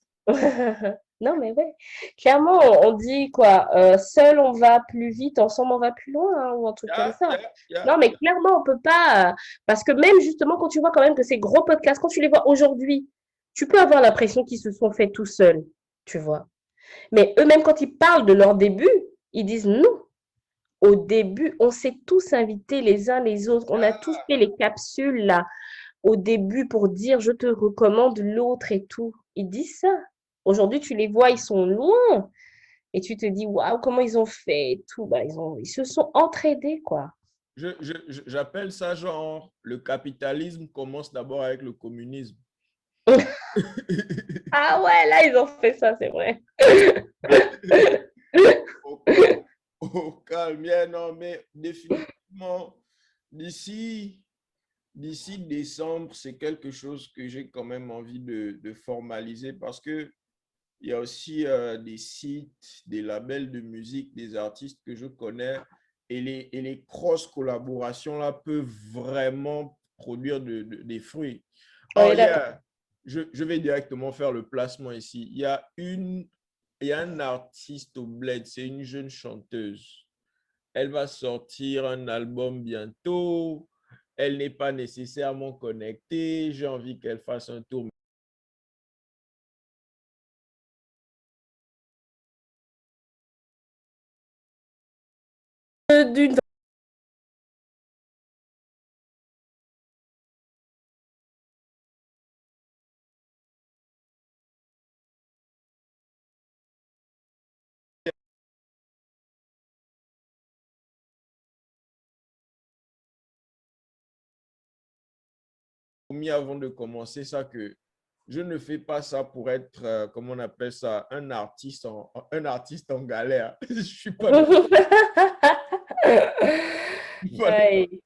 Non, mais ouais. Clairement, on dit quoi? Seul, on va plus vite, ensemble, on va plus loin, hein, ou un truc comme Yeah, ça. yeah, yeah. Non, mais clairement, on peut pas. Parce que même justement, quand tu vois quand même que ces gros podcasts, quand tu les vois aujourd'hui, tu peux avoir l'impression qu'ils se sont faits tout seuls, tu vois. Mais eux-mêmes, quand ils parlent de leur début, ils disent non. Au début, on s'est tous invités les uns les autres. On a tous fait les capsules là au début pour dire je te recommande l'autre et tout. Ils disent ça. Aujourd'hui, tu les vois, ils sont loin et tu te dis waouh, comment ils ont fait et tout. Bah, ils se sont entraidés, quoi. J'appelle ça genre le capitalisme commence d'abord avec le communisme. Ah ouais, là, ils ont fait ça, c'est vrai. Au, au calme, yeah, non, mais définitivement, d'ici d'ici décembre, c'est quelque chose que j'ai quand même envie de formaliser parce que il y a aussi des sites, des labels de musique, des artistes que je connais et les cross-collaborations là peuvent vraiment produire des fruits. On Oh est d'accord. yeah, je vais directement faire le placement ici. Il y a un artiste au Bled, c'est une jeune chanteuse. Elle va sortir un album bientôt. Elle n'est pas nécessairement connectée. J'ai envie qu'elle fasse un tour. D'une promis avant de commencer ça que je ne fais pas ça pour être, comment on appelle ça, un artiste en galère. Je suis pas... Aïe.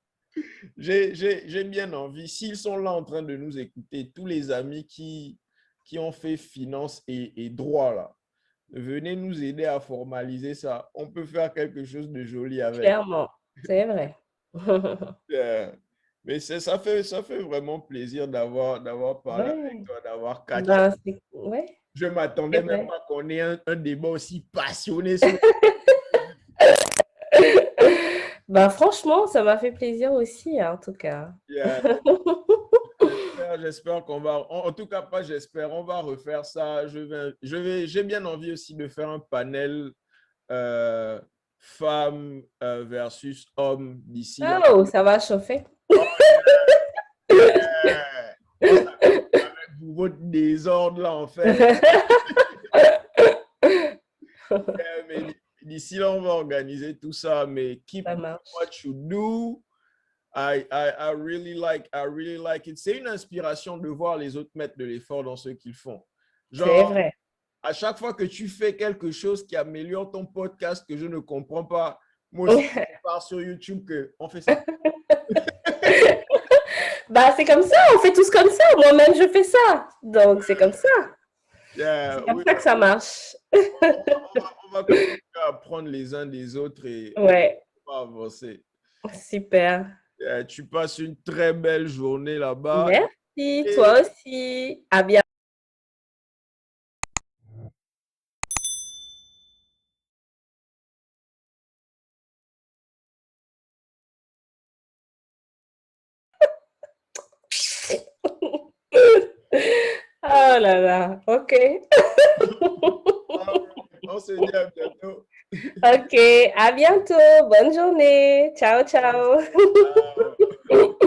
J'ai bien envie. S'ils sont là en train de nous écouter, tous les amis qui ont fait finance et droit, là, venez nous aider à formaliser ça. On peut faire quelque chose de joli avec. Clairement, c'est vrai. Mais ça fait vraiment plaisir d'avoir parlé avec Ouais. toi, d'avoir catch. Ben, ouais, Je ne c'est m'attendais même vrai. pas qu'on ait un débat aussi passionné sur Ben, franchement, ça m'a fait plaisir aussi, hein, en tout cas. Yeah. J'espère qu'on va, en tout cas pas j'espère, on va refaire ça. J'ai bien envie aussi de faire un panel femmes versus hommes d'ici là. Oh, ça va chauffer. Yeah. Avec votre désordre là en fait. Mais d'ici là, on va organiser tout ça. Mais keep Ça doing marche. what you do. I really like it. C'est une inspiration de voir les autres mettre de l'effort dans ce qu'ils font. C'est Genre, vrai. à chaque fois que tu fais quelque chose qui améliore ton podcast que je ne comprends pas, moi aussi, je pars sur YouTube qu'on fait ça. Bah, c'est comme ça, on fait tous comme ça. Moi-même, je fais ça. Donc, c'est comme ça. Yeah, C'est comme oui, ça que ça marche. on va continuer à apprendre les uns des autres et Ouais, on va avancer. super. Yeah, tu passes une très belle journée là-bas. Merci, toi aussi. À bientôt. Oh là là, ok. On se dit à bientôt. Ok, à bientôt. Bonne journée. Ciao, ciao. Ciao.